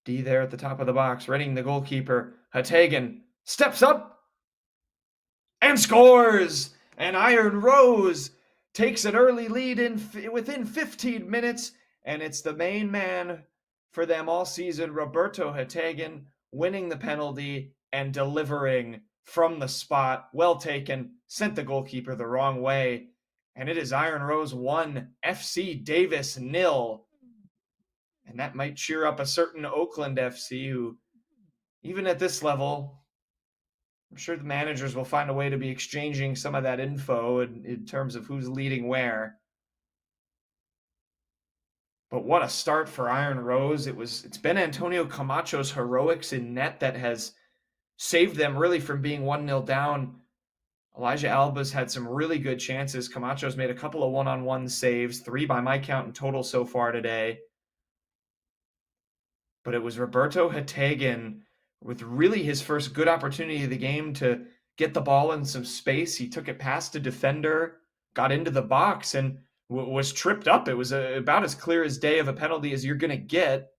D there at the top of the box, readying the goalkeeper. Hatagan steps up and scores! And Iron Rose takes an early lead within 15 minutes, and it's the main man for them all season, Roberto Hatagan, winning the penalty and delivering from the spot. Well taken, sent the goalkeeper the wrong way, and it is Iron Rose 1, FC Davis 0. And that might cheer up a certain Oakland FC who, even at this level, I'm sure the managers will find a way to be exchanging some of that info in terms of who's leading where. But what a start for Iron Rose. It's been Antonio Camacho's heroics in net that has saved them really from being 1-0 down. Elijah Alba's had some really good chances. Camacho's made a couple of one-on-one saves, 3 by my count in total so far today. But it was Roberto Hatagan with really his first good opportunity of the game to get the ball in some space. He took it past a defender, got into the box, and was tripped up. It was about as clear as day of a penalty as you're going to get.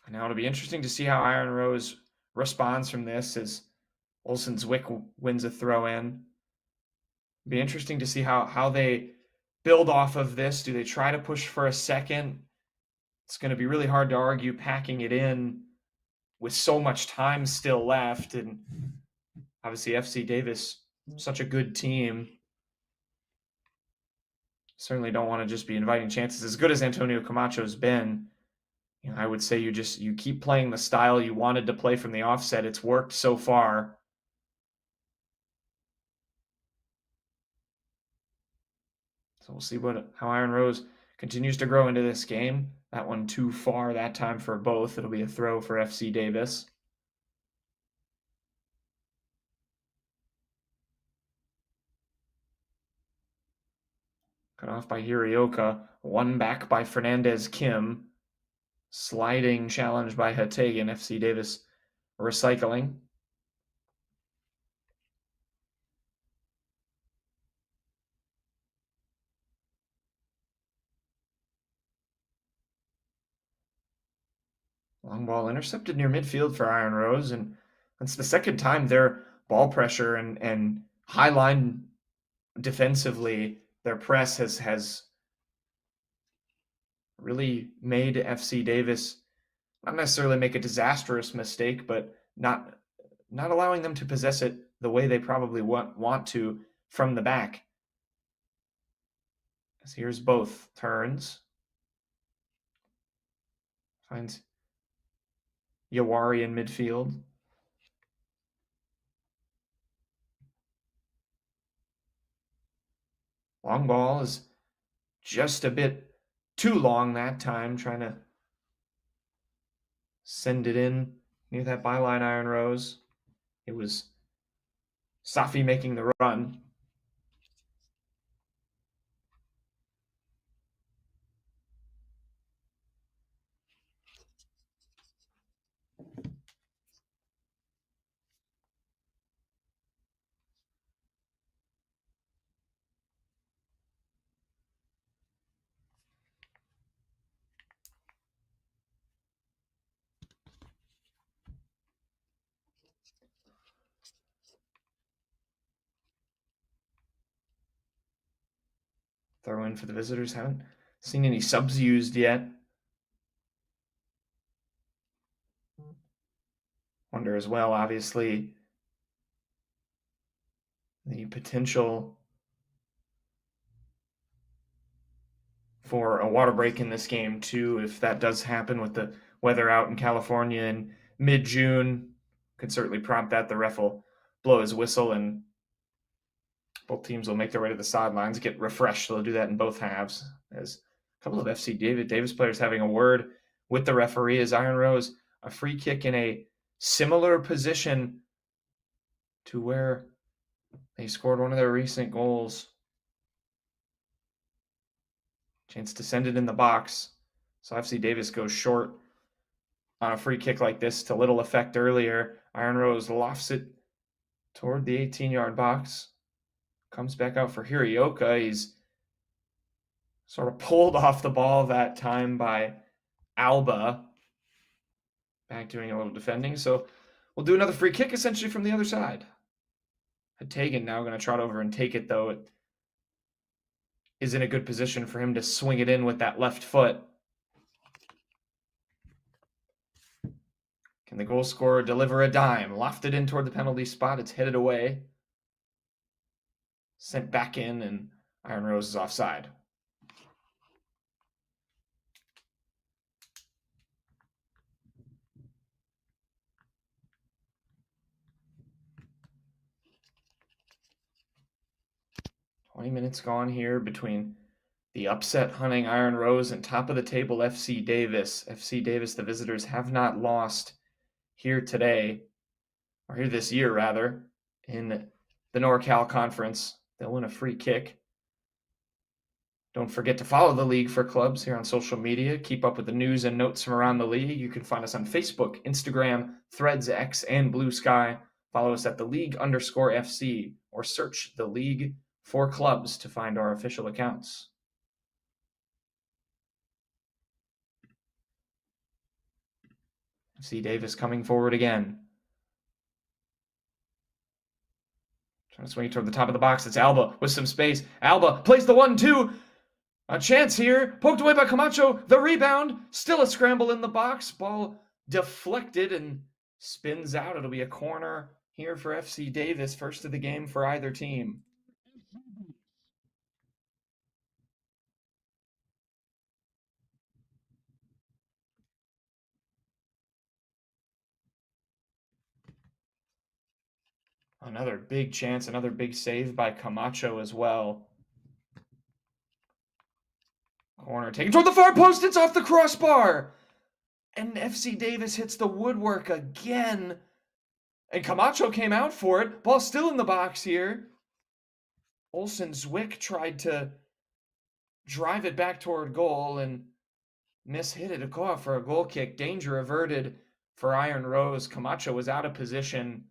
Now it'll be interesting to see how Iron Rose responds from this as Olsen Zwick wins a throw-in. Be interesting to see how they build off of this. Do they try to push for a second? It's going to be really hard to argue packing it in with so much time still left. And obviously FC Davis, such a good team. Certainly don't want to just be inviting chances. As good as Antonio Camacho's been, I would say you keep playing the style you wanted to play from the offset. It's worked so far. So we'll see how Iron Rose continues to grow into this game. That one too far that time for both. It'll be a throw for FC Davis. Cut off by Hirioka. One back by Fernandez Kim. Sliding challenge by Hatagan. FC Davis recycling. Long ball intercepted near midfield for Iron Rose, and that's the second time their ball pressure and high line defensively, their press has really made FC Davis not necessarily make a disastrous mistake, but not allowing them to possess it the way they probably want to from the back. So here's both turns. Finds Yawari in midfield. Long ball is just a bit too long that time, trying to send it in near that byline Iron Rose. It was Safi making the run. Throw in for the visitors. Haven't seen any subs used yet. Wonder as well, obviously, the potential for a water break in this game too, if that does happen with the weather out in California in mid-June. Could certainly prompt that. The ref will blow his whistle and both teams will make their way to the sidelines, get refreshed. They'll do that in both halves. As a couple of FC Davis players having a word with the referee as Iron Rose, a free kick in a similar position to where they scored one of their recent goals. Chance to send it in the box. So FC Davis goes short on a free kick like this to little effect earlier. Iron Rose lofts it toward the 18-yard box. Comes back out for Hirioka. He's sort of pulled off the ball that time by Alba back doing a little defending. So we'll do another free kick essentially from the other side. Hategan now going to trot over and take it, though. It is in a good position for him to swing it in with that left foot. Can the goal scorer deliver a dime? Lofted in toward the penalty spot. It's headed away. Sent back in, and Iron Rose is offside. Minutes gone here between the upset hunting Iron Rose and top of the table FC Davis. FC Davis, the visitors, have not lost here today, or here this year rather, in the NorCal Conference. They'll win a free kick. Don't forget to follow the league for clubs here on social media. Keep up with the news and notes from around the league. You can find us on Facebook, Instagram, Threads, X, and Blue Sky. Follow us at the league_FC or search the league for clubs to find our official accounts. FC Davis coming forward again. Trying to swing it toward the top of the box. It's Alba with some space. Alba plays the 1-2. A chance here. Poked away by Camacho. The rebound. Still a scramble in the box. Ball deflected and spins out. It'll be a corner here for FC Davis. First of the game for either team. Another big chance, another big save by Camacho as well. Corner taken toward the far post. It's off the crossbar. And FC Davis hits the woodwork again. And Camacho came out for it. Ball still in the box here. Olsen Zwick tried to drive it back toward goal and mishit it. A call for a goal kick. Danger averted for Iron Rose. Camacho was out of position.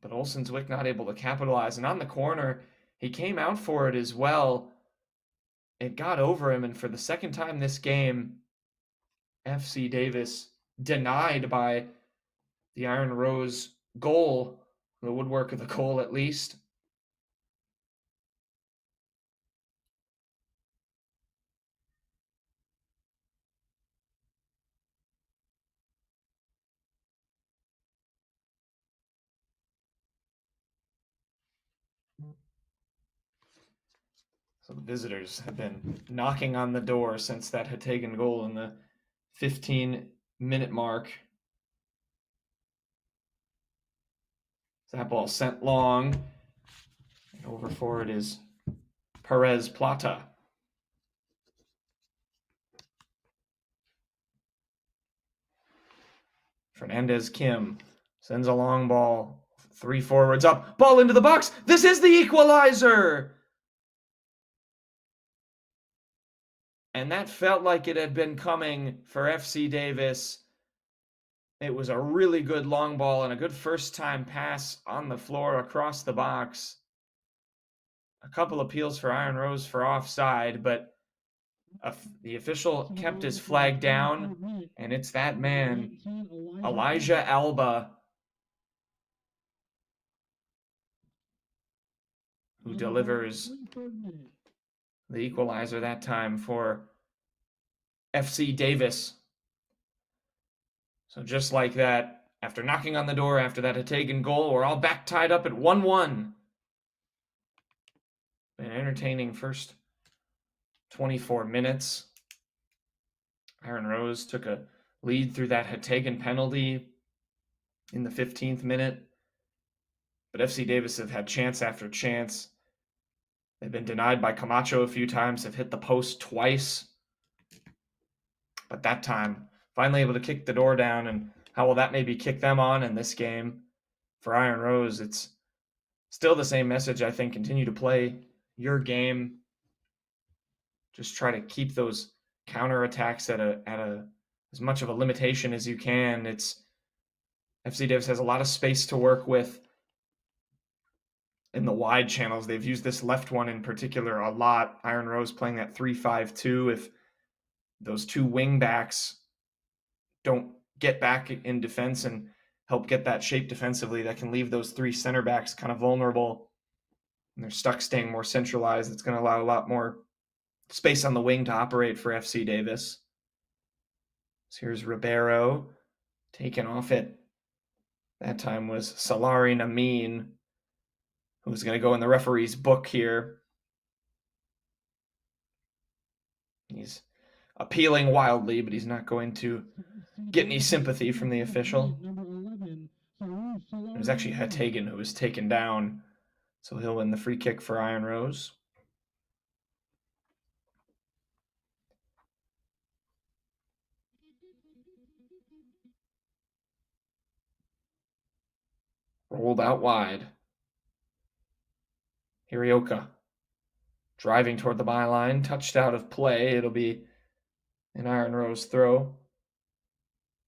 But Olsen Zwick not able to capitalize. And on the corner, he came out for it as well. It got over him. And for the second time this game, FC Davis denied by the Iron Rose goal, the woodwork of the goal at least. So the visitors have been knocking on the door since that Hategan goal in the 15-minute mark. That ball sent long. And over for it is Perez Plata. Fernandez Kim sends a long ball. 3 forwards up. Ball into the box. This is the equalizer. And that felt like it had been coming for FC Davis. It was a really good long ball and a good first-time pass on the floor across the box. A couple appeals for Iron Rose for offside, but the official kept his flag down, and it's that man, Elijah Alba, who delivers the equalizer that time for FC Davis. So just like that, after knocking on the door after that Hategan goal, we're all back tied up at 1-1. An entertaining first 24 minutes. Iron Rose took a lead through that Hategan penalty in the 15th minute. But FC Davis have had chance after chance. They've been denied by Camacho a few times, have hit the post twice. But that time, finally able to kick the door down, and how will that maybe kick them on in this game? For Iron Rose, it's still the same message, I think. Continue to play your game. Just try to keep those counterattacks at as much of a limitation as you can. FC Davis has a lot of space to work with. in the wide channels. They've used this left one in particular a lot. Iron Rose playing that 3-5-2. If those two wing backs don't get back in defense and help get that shape defensively, that can leave those three center backs kind of vulnerable. And they're stuck staying more centralized. It's going to allow a lot more space on the wing to operate for FC Davis. So here's Ribeiro taken off it. That time was Salari Namin, who's going to go in the referee's book here. He's appealing wildly, but he's not going to get any sympathy from the official. It was actually Hategan who was taken down, so he'll win the free kick for Iron Rose. Rolled out wide. Hirioka driving toward the byline, touched out of play. It'll be an Iron Rose throw.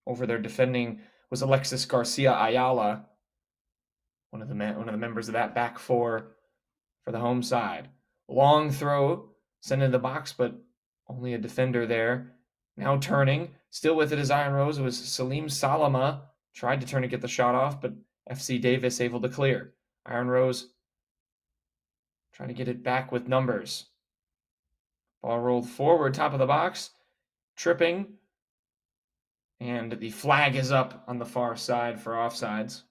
Over there defending was Alexis Garcia Ayala, one of the members of that back four for the home side. Long throw sent into the box, but only a defender there. Now turning, still with it as Iron Rose. It was Salim Salama. Tried to turn and get the shot off, but FC Davis able to clear. Iron Rose trying to get it back with numbers. Ball rolled forward, top of the box. Tripping. And the flag is up on the far side for offsides.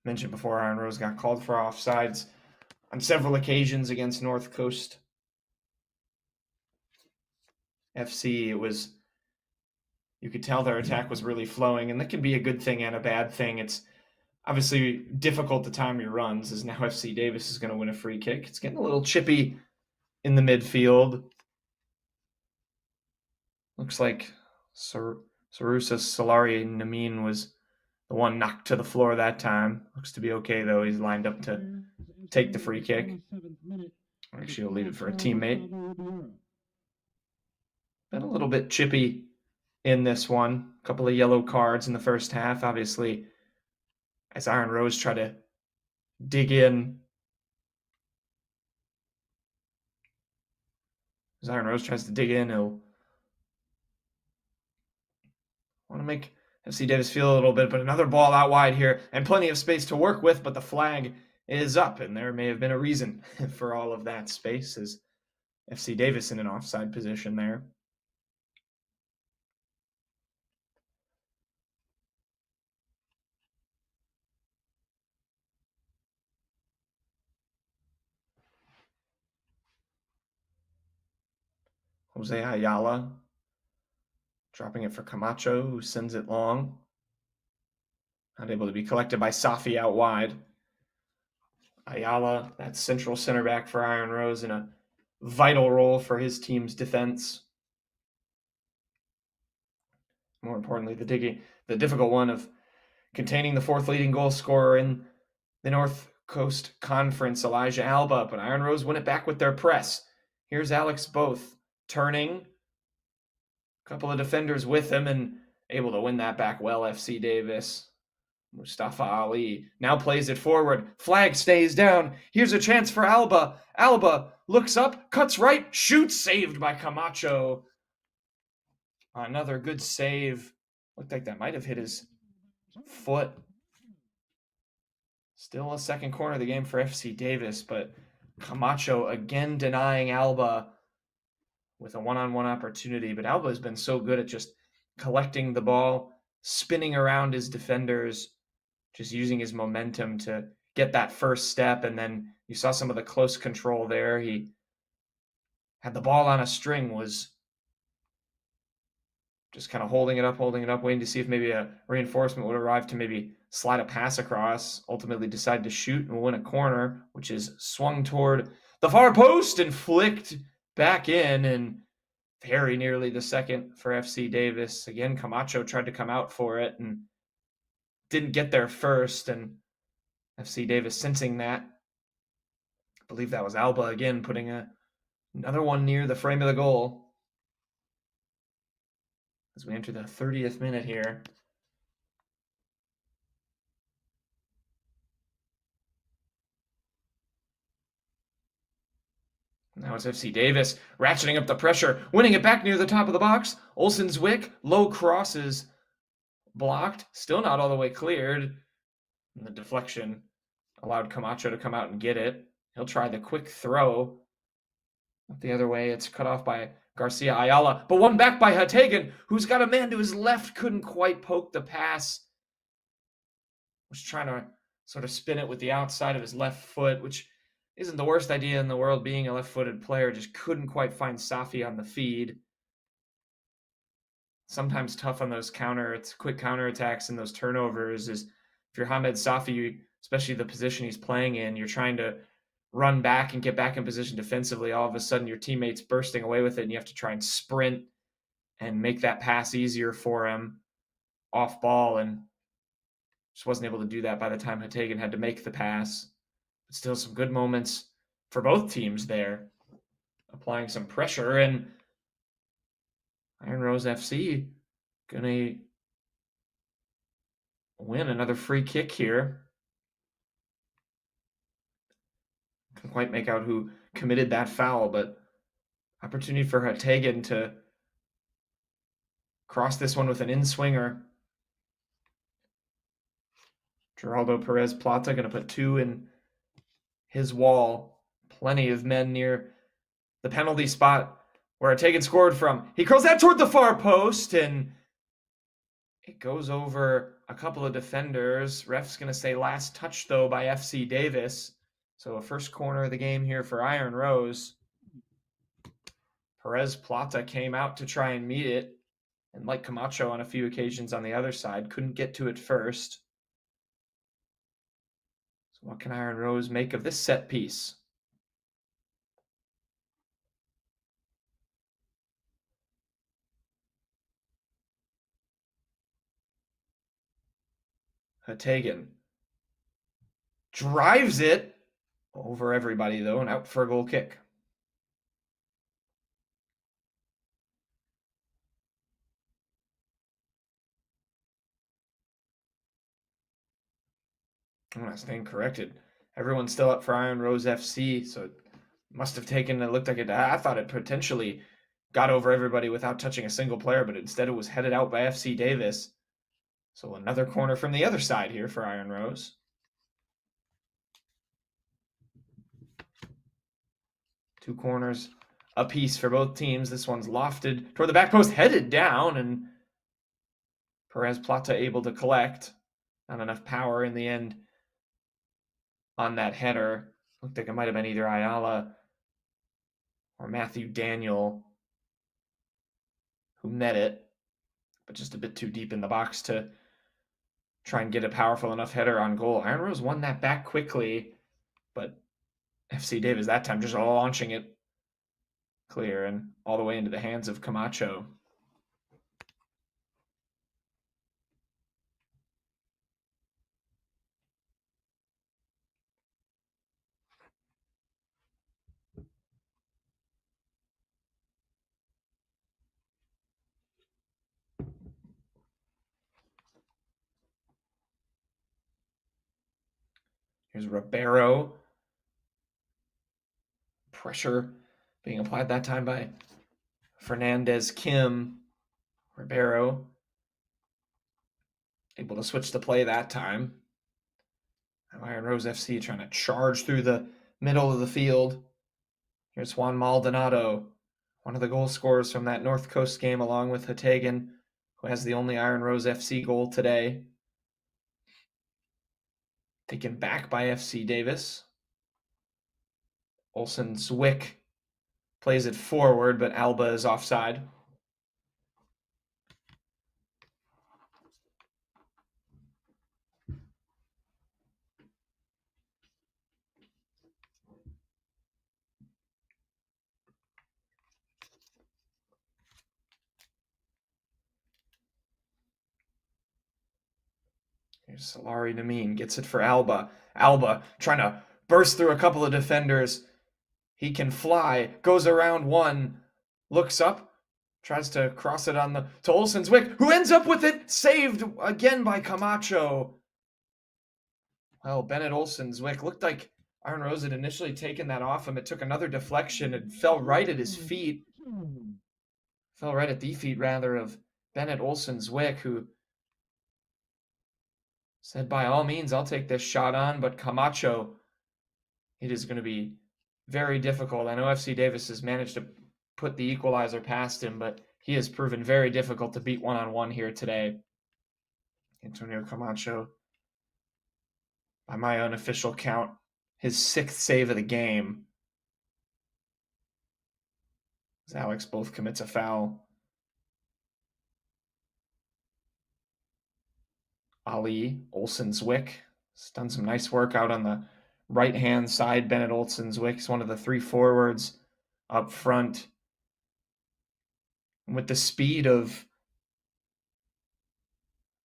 Mentioned before, Iron Rose got called for offsides on several occasions against North Coast FC. It was, you could tell their attack was really flowing, and that can be a good thing and a bad thing. It's obviously difficult to time your runs, as now FC Davis is going to win a free kick. It's getting a little chippy in the midfield. Looks like Sarusa Solari Namin was the one knocked to the floor that time. Looks to be okay, though. He's lined up to take the free kick. Actually, he'll leave it for a teammate. Been a little bit chippy in this one. A couple of yellow cards in the first half. Obviously, as Iron Rose try to dig in. As Iron Rose tries to dig in, he'll want to make FC Davis feel a little bit, but another ball out wide here and plenty of space to work with, but the flag is up, and there may have been a reason for all of that space, as FC Davis in an offside position there. Jose Ayala dropping it for Camacho, who sends it long. Not able to be collected by Safi out wide. Ayala, that central center back for Iron Rose, in a vital role for his team's defense. More importantly, the difficult one of containing the fourth leading goal scorer in the North Coast Conference, Elijah Alba, but Iron Rose win it back with their press. Here's Alex Both turning. A couple of defenders with him and able to win that back well, FC Davis. Mustafa Ali now plays it forward. Flag stays down. Here's a chance for Alba. Alba looks up, cuts right, shoots, saved by Camacho. Another good save. Looked like that might have hit his foot. Still a second corner of the game for FC Davis, but Camacho again denying Alba with a one-on-one opportunity. But Alba has been so good at just collecting the ball, spinning around his defenders, just using his momentum to get that first step. And then you saw some of the close control there. He had the ball on a string, was just kind of holding it up, waiting to see if maybe a reinforcement would arrive to maybe slide a pass across. Ultimately decided to shoot and win a corner, which is swung toward the far post and flicked back in, and very nearly the second for FC Davis. Again, Camacho tried to come out for it and didn't get there first, and FC Davis sensing that. I believe that was Alba again putting another one near the frame of the goal. As we enter the 30th minute here. Now it's FC Davis ratcheting up the pressure, winning it back near the top of the box. Olsen-Zwick, low crosses, blocked, still not all the way cleared. And the deflection allowed Camacho to come out and get it. He'll try the quick throw. The other way, it's cut off by Garcia Ayala, but won back by Hategan, who's got a man to his left, couldn't quite poke the pass. Was trying to sort of spin it with the outside of his left foot, which isn't the worst idea in the world, being a left-footed player. Just couldn't quite find Safi on the feed. Sometimes tough on those quick counterattacks and those turnovers is if you're Hamed Safi, especially the position he's playing in, you're trying to run back and get back in position defensively. All of a sudden, your teammate's bursting away with it, and you have to try and sprint and make that pass easier for him off ball, and just wasn't able to do that by the time Hategan had to make the pass. But still some good moments for both teams there, applying some pressure, and Iron Rose FC gonna win another free kick here. Couldn't quite make out who committed that foul, but opportunity for Hategan to cross this one with an in-swinger. Geraldo Perez Plata going to put 2 in his wall. Plenty of men near the penalty spot where Hategan scored from. He curls that toward the far post, and it goes over a couple of defenders. Ref's going to say last touch, though, by FC Davis. So a first corner of the game here for Iron Rose. Perez Plata came out to try and meet it, and like Camacho on a few occasions on the other side, couldn't get to it first. So what can Iron Rose make of this set piece? Hategan drives it over everybody, though, and out for a goal kick. Oh, I stand corrected. Everyone's still up for Iron Rose FC, so it must have taken, it looked like it, I thought it potentially got over everybody without touching a single player, but instead it was headed out by FC Davis. So another corner from the other side here for Iron Rose. Two corners apiece for both teams. This one's lofted toward the back post, headed down, and Perez Plata able to collect. Not enough power in the end on that header. Looked like it might have been either Ayala or Matthew Daniel who met it, but just a bit too deep in the box to try and get a powerful enough header on goal. Iron Rose won that back quickly, but FC Davis that time just launching it clear and all the way into the hands of Camacho. Here's Ribeiro. Pressure being applied that time by Fernandez Kim. Ribeiro able to switch the play that time. Iron Rose FC trying to charge through the middle of the field. Here's Juan Maldonado, one of the goal scorers from that North Coast game, along with Hategan, who has the only Iron Rose FC goal today. Taken back by FC Davis. Olsen-Zwick plays it forward, but Alba is offside. Here's Solari Namin, gets it for Alba. Alba trying to burst through a couple of defenders. He can fly, goes around one, looks up, tries to cross it to Olsen-Zwick, who ends up with it, saved again by Camacho. Well, Bennett Olsen-Zwick looked like Iron Rose had initially taken that off him. It took another deflection and fell right at his feet. Fell right at the feet, rather, of Bennett Olsen-Zwick, who said, by all means, I'll take this shot on, but Camacho, it is going to be very difficult. I know FC Davis has managed to put the equalizer past him, but he has proven very difficult to beat one-on-one here today. Antonio Camacho, by my unofficial count, his 6th save of the game. As Alex both commits a foul. Ali Olsen-Zwick has done some nice work out on the right-hand side. Bennett Olsen-Zwick is one of the 3 forwards up front. And with the speed of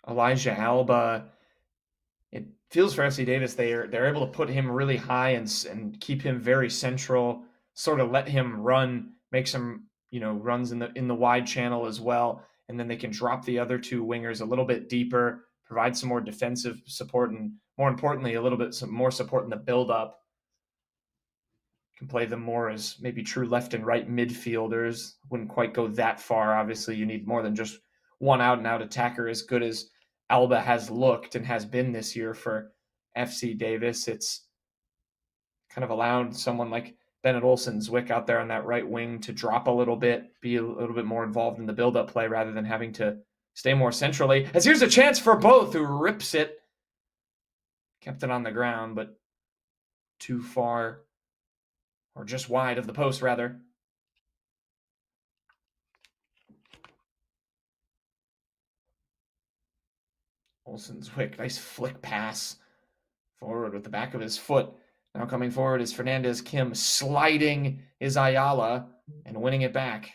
Elijah Alba, it feels for FC Davis they're able to put him really high and keep him very central, sort of let him run, make some runs in the wide channel as well, and then they can drop the other 2 wingers a little bit deeper, provide some more defensive support, and more importantly, a little bit some more support in the build-up. Can play them more as maybe true left and right midfielders. Wouldn't quite go that far. Obviously, you need more than just one out-and-out attacker as good as Alba has looked and has been this year for FC Davis. It's kind of allowed someone like Bennett Olsen-Zwick out there on that right wing to drop a little bit, be a little bit more involved in the build-up play rather than having to stay more centrally. As here's a chance for both, who rips it. Kept it on the ground, but too far, or just wide of the post, rather. Olsen-Zwick, nice flick pass forward with the back of his foot. Now coming forward is Fernandez Kim, sliding is Ayala and winning it back.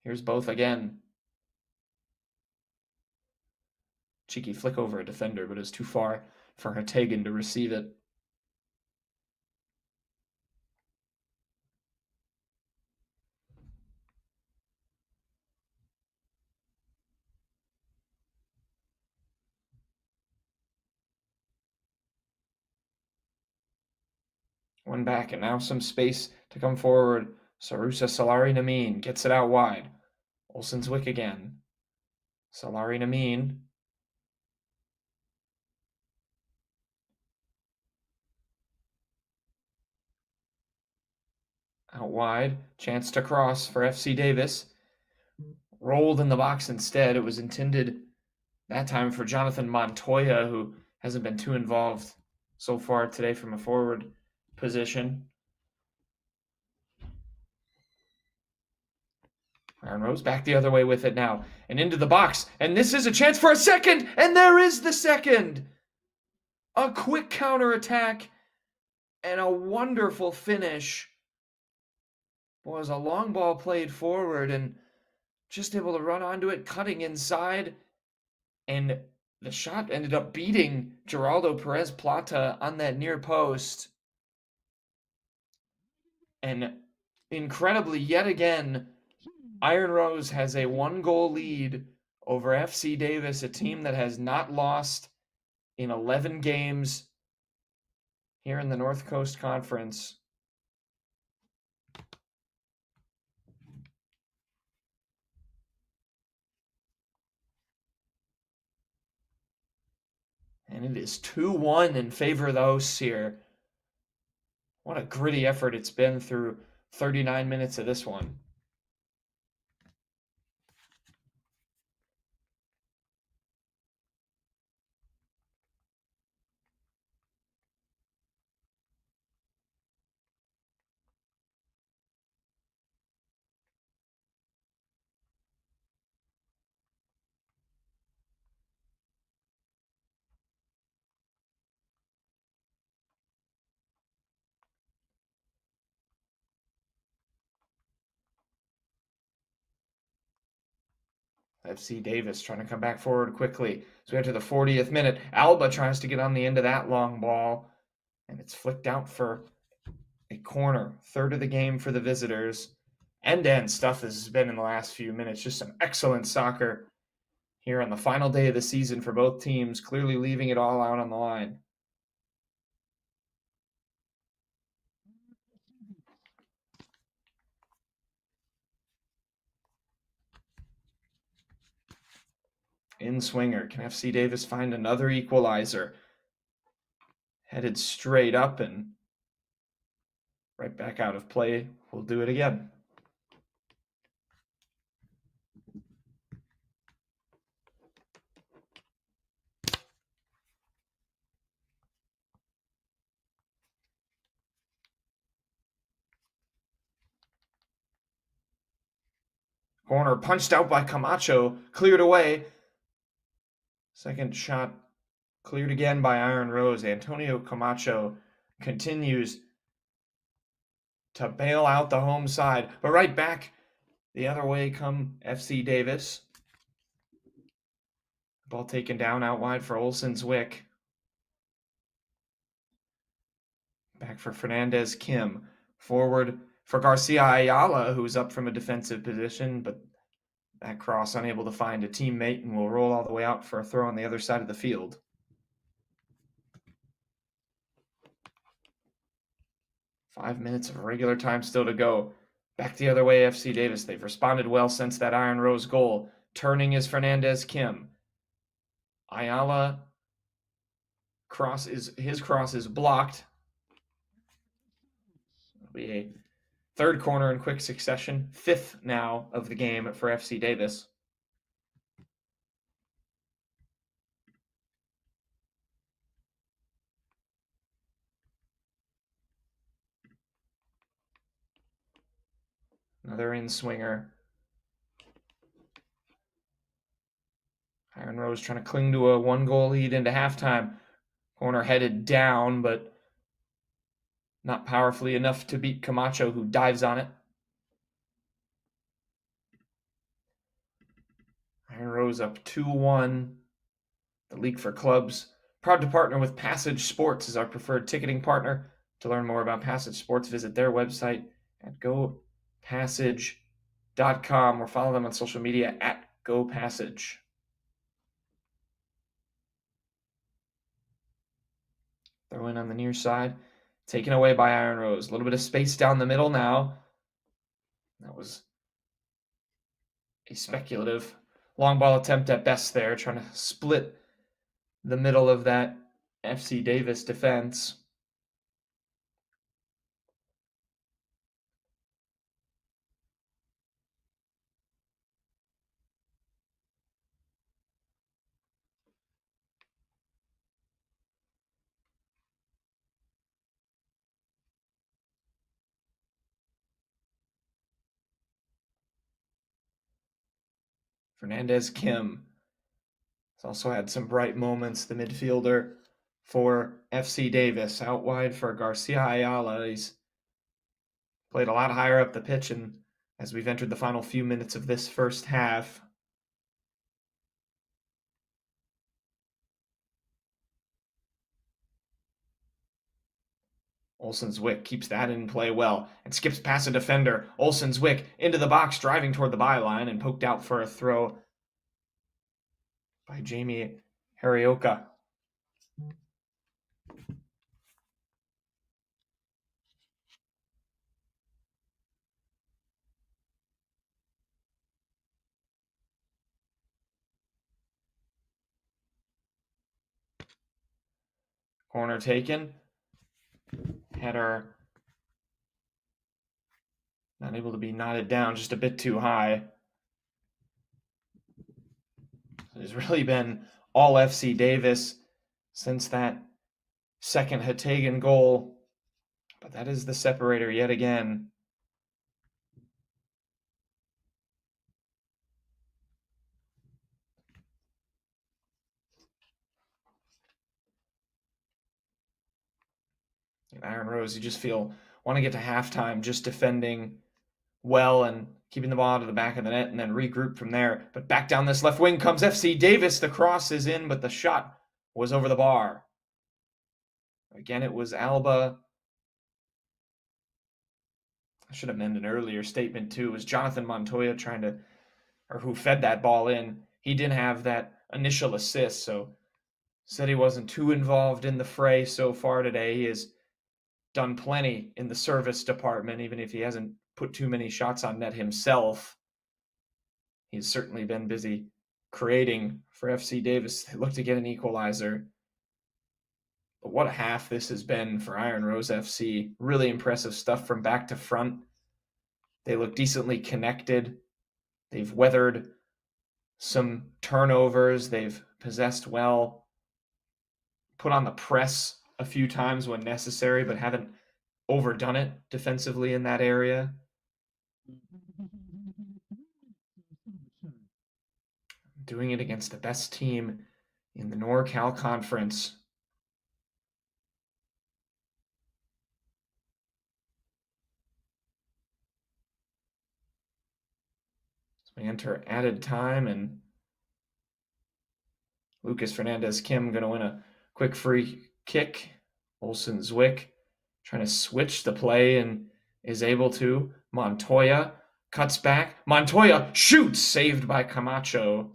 Here's both again. Cheeky flick over a defender, but it's too far for Hategan to receive it. One back, and now some space to come forward. Sarusa Salari Namin gets it out wide. Olsen-Zwick again. Salari Namin. Out wide. Chance to cross for FC Davis. Rolled in the box instead. It was intended that time for Jonathan Montoya, who hasn't been too involved so far today from a forward position. Iron Rose back the other way with it now. And into the box. And this is a chance for a second. And there is the second. A quick counterattack and a wonderful finish. Was a long ball played forward and just able to run onto it, cutting inside. And the shot ended up beating Geraldo Perez Plata on that near post. And incredibly, yet again, Iron Rose has a 1-goal lead over FC Davis, a team that has not lost in 11 games here in the North Coast Conference. And it is 2-1 in favor of the hosts here. What a gritty effort it's been through 39 minutes of this one. FC Davis trying to come back forward quickly. So we enter the 40th minute. Alba tries to get on the end of that long ball, and it's flicked out for a corner. 3rd of the game for the visitors. End-to-end stuff has been in the last few minutes. Just some excellent soccer here on the final day of the season for both teams, clearly leaving it all out on the line. In swinger, can FC Davis find another equalizer? Headed straight up and right back out of play. We'll do it again. Corner punched out by Camacho, cleared away. Second shot cleared again by Iron Rose. Antonio Camacho continues to bail out the home side, but right back the other way come FC Davis. Ball taken down out wide for Olsen's Wick. Back for Fernandez Kim. Forward for Garcia Ayala, who's up from a defensive position, but that cross unable to find a teammate and will roll all the way out for a throw on the other side of the field. Five minutes of regular time still to go. Back the other way, FC Davis. They've responded well since that Iron Rose goal. Turning is Fernandez Kim. Ayala his cross is blocked. It'll be a third corner in quick succession, fifth now of the game for FC Davis. Another in-swinger. Iron Rose trying to cling to a one-goal lead into halftime. Corner headed down, but not powerfully enough to beat Camacho, who dives on it. Iron Rose up 2-1. The League for Clubs. Proud to partner with Passage Sports as our preferred ticketing partner. To learn more about Passage Sports, visit their website at gopassage.com or follow them on social media at gopassage. Throw in on the near side. Taken away by Iron Rose. A little bit of space down the middle now. That was a speculative long ball attempt at best there, trying to split the middle of that FC Davis defense. Fernandez Kim has also had some bright moments. The midfielder for FC Davis, out wide for Garcia Ayala. He's played a lot higher up the pitch, and as we've entered the final few minutes of this first half, Olsen's Wick keeps that in play well and skips past a defender. Olsen's Wick into the box, driving toward the byline and poked out for a throw by Jamie Harioka. Corner taken. Header not able to be knotted down, just a bit too high. It's really been all FC Davis since that second Hategan goal, but that is the separator yet again. And Iron Rose, you just want to get to halftime just defending well and keeping the ball out of the back of the net and then regroup from there. But back down this left wing comes FC Davis. The cross is in, but the shot was over the bar. Again, it was Alba. I should have meant an earlier statement too. It was Jonathan Montoya who fed that ball in. he didn't have that initial assist, so said he wasn't too involved in the fray so far today. He has done plenty in the service department, even if he hasn't put too many shots on net himself. He's certainly been busy creating for FC Davis. They look to get an equalizer. But what a half this has been for Iron Rose FC. Really impressive stuff from back to front. They look decently connected. They've weathered some turnovers. They've possessed well, put on the press a few times when necessary, but haven't overdone it defensively in that area. Doing it against the best team in the NorCal Conference. So we enter added time, and Lucas Fernandez-Kim going to win a quick free kick. Olsen Zwick trying to switch the play and is able to. Montoya cuts back. Montoya shoots, saved by Camacho.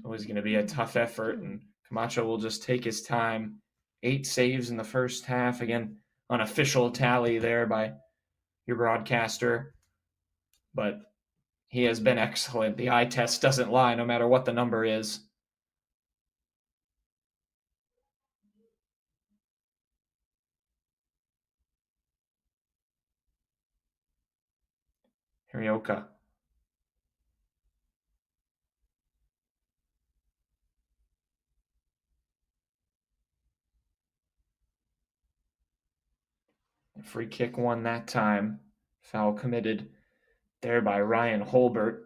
Always going to be a tough effort, and Camacho will just take his time. 8 saves in the first half. Again, unofficial tally there by your broadcaster, but he has been excellent. The eye test doesn't lie, no matter what the number is. Hirioka. Free kick won that time. Foul committed there by Ryan Holbert.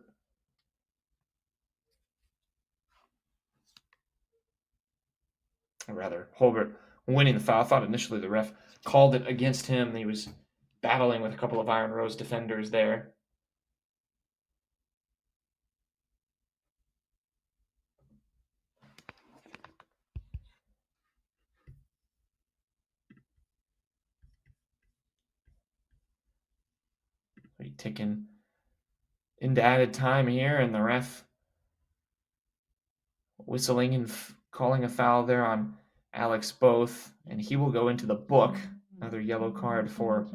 Or rather, Holbert winning the foul. I thought initially the ref called it against him. He was battling with a couple of Iron Rose defenders there. We ticking into added time here, and the ref whistling and calling a foul there on Alex Both, and he will go into the book. Another yellow card for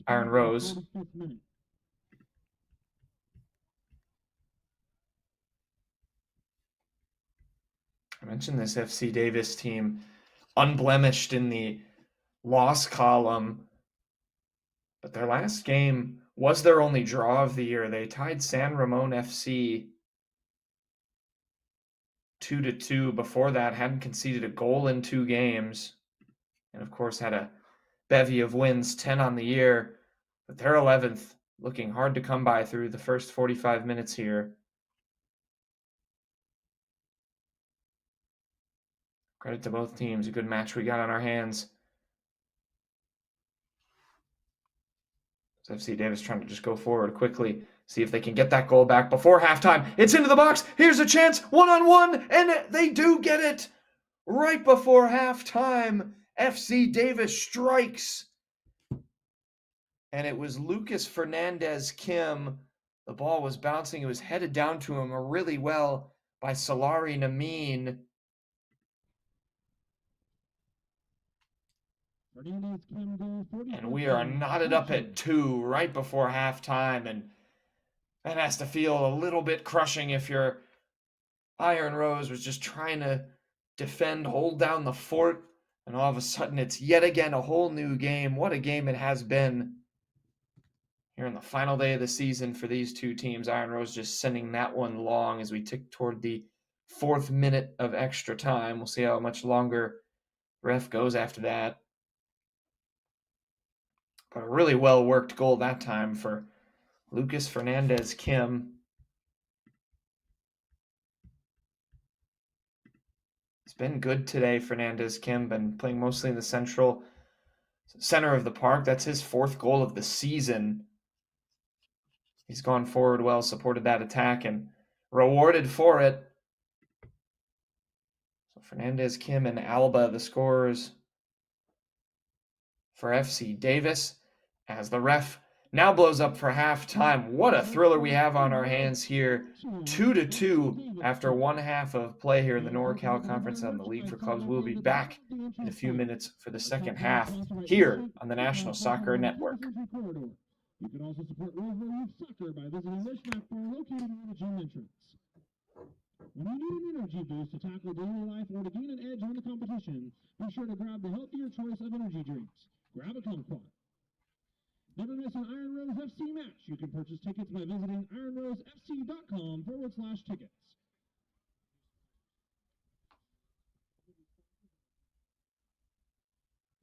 Iron Rose. I mentioned this FC Davis team, unblemished in the loss column, but their last game was their only draw of the year. They tied San Ramon FC 2-2. Before that, hadn't conceded a goal in 2 games, and of course had a bevy of wins, 10 on the year, but they're 11th, looking hard to come by through the first 45 minutes here. Credit to both teams. A good match we got on our hands. So FC Davis trying to just go forward quickly, see if they can get that goal back before halftime. It's into the box. Here's a chance. 1-on-1, and they do get it right before halftime. FC Davis strikes. And it was Lucas Fernandez-Kim. The ball was bouncing. It was headed down to him really well by Salari Namin. And we are knotted up at 2 right before halftime, and that has to feel a little bit crushing if your Iron Rose was just trying to defend, hold down the fort, and all of a sudden it's yet again a whole new game. What a game it has been here on the final day of the season for these two teams. Iron Rose just sending that one long as we tick toward the 4th minute of extra time. We'll see how much longer ref goes after that. But a really well-worked goal that time for Lucas Fernandez-Kim. It's been good today, Fernandez-Kim. Been playing mostly in the center of the park. That's his 4th goal of the season. He's gone forward well, supported that attack, and rewarded for it. So Fernandez-Kim and Alba, the scorers for FC Davis, as the ref now blows up for halftime. What a thriller we have on our hands here. 2-2 after one half of play here in the NorCal Conference and the League for Clubs. We'll be back in a few minutes for the second half here on the National Soccer Network. You can also support Roseville Youth Soccer by visiting their snack bar located on the gym entrance. When you need an energy boost to tackle daily life or to gain an edge on the competition, be sure to grab the healthier choice of energy drinks. Grab a kumquat. Never miss an Iron Rose FC match. You can purchase tickets by visiting ironrosefc.com/tickets.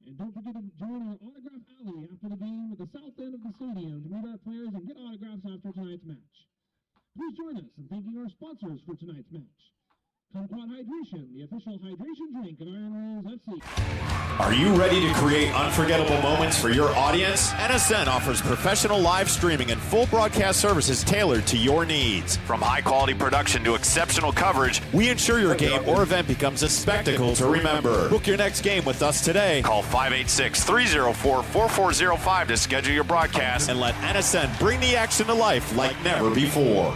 And don't forget to join our autograph alley after the game at the south end of the stadium to meet our players and get autographs after tonight's match. Please join us in thanking our sponsors for tonight's match. Kumquat Hydration, the official hydration drink of Iron Rose FC. Are you ready to create unforgettable moments for your audience? NSN offers professional live streaming and full broadcast services tailored to your needs. From high-quality production to exceptional coverage, we ensure your game or event becomes a spectacle to remember. Book your next game with us today. Call 586-304-4405 to schedule your broadcast and let NSN bring the action to life like never before.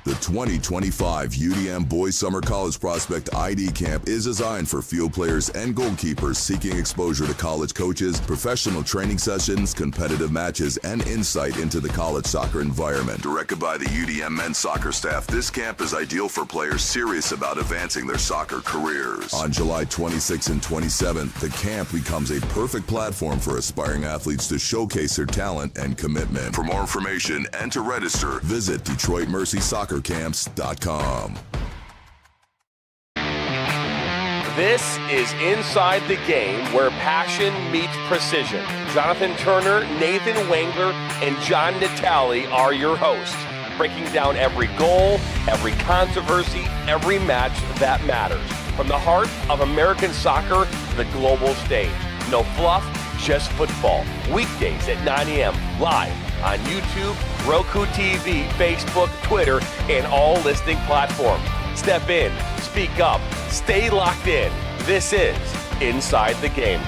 The 2025 UDM Boys Summer College Prospect ID Camp is designed for field players and goalkeepers seeking exposure to college coaches, professional training sessions, competitive matches, and insight into the college soccer environment. Directed by the UDM men's soccer staff, this camp is ideal for players serious about advancing their soccer careers. On July 26th and 27th, the camp becomes a perfect platform for aspiring athletes to showcase their talent and commitment. For more information and to register, visit DetroitMercySoccerCamps.com. This is Inside the Game, where passion meets precision. Jonathan Turner, Nathan Wangler, and John Natale are your hosts, breaking down every goal, every controversy, every match that matters. From the heart of American soccer to the global stage. No fluff, just football. Weekdays at 9 a.m. live on YouTube, Roku TV, Facebook, Twitter, and all listening platforms. Step in, speak up, stay locked in. This is Inside the Game.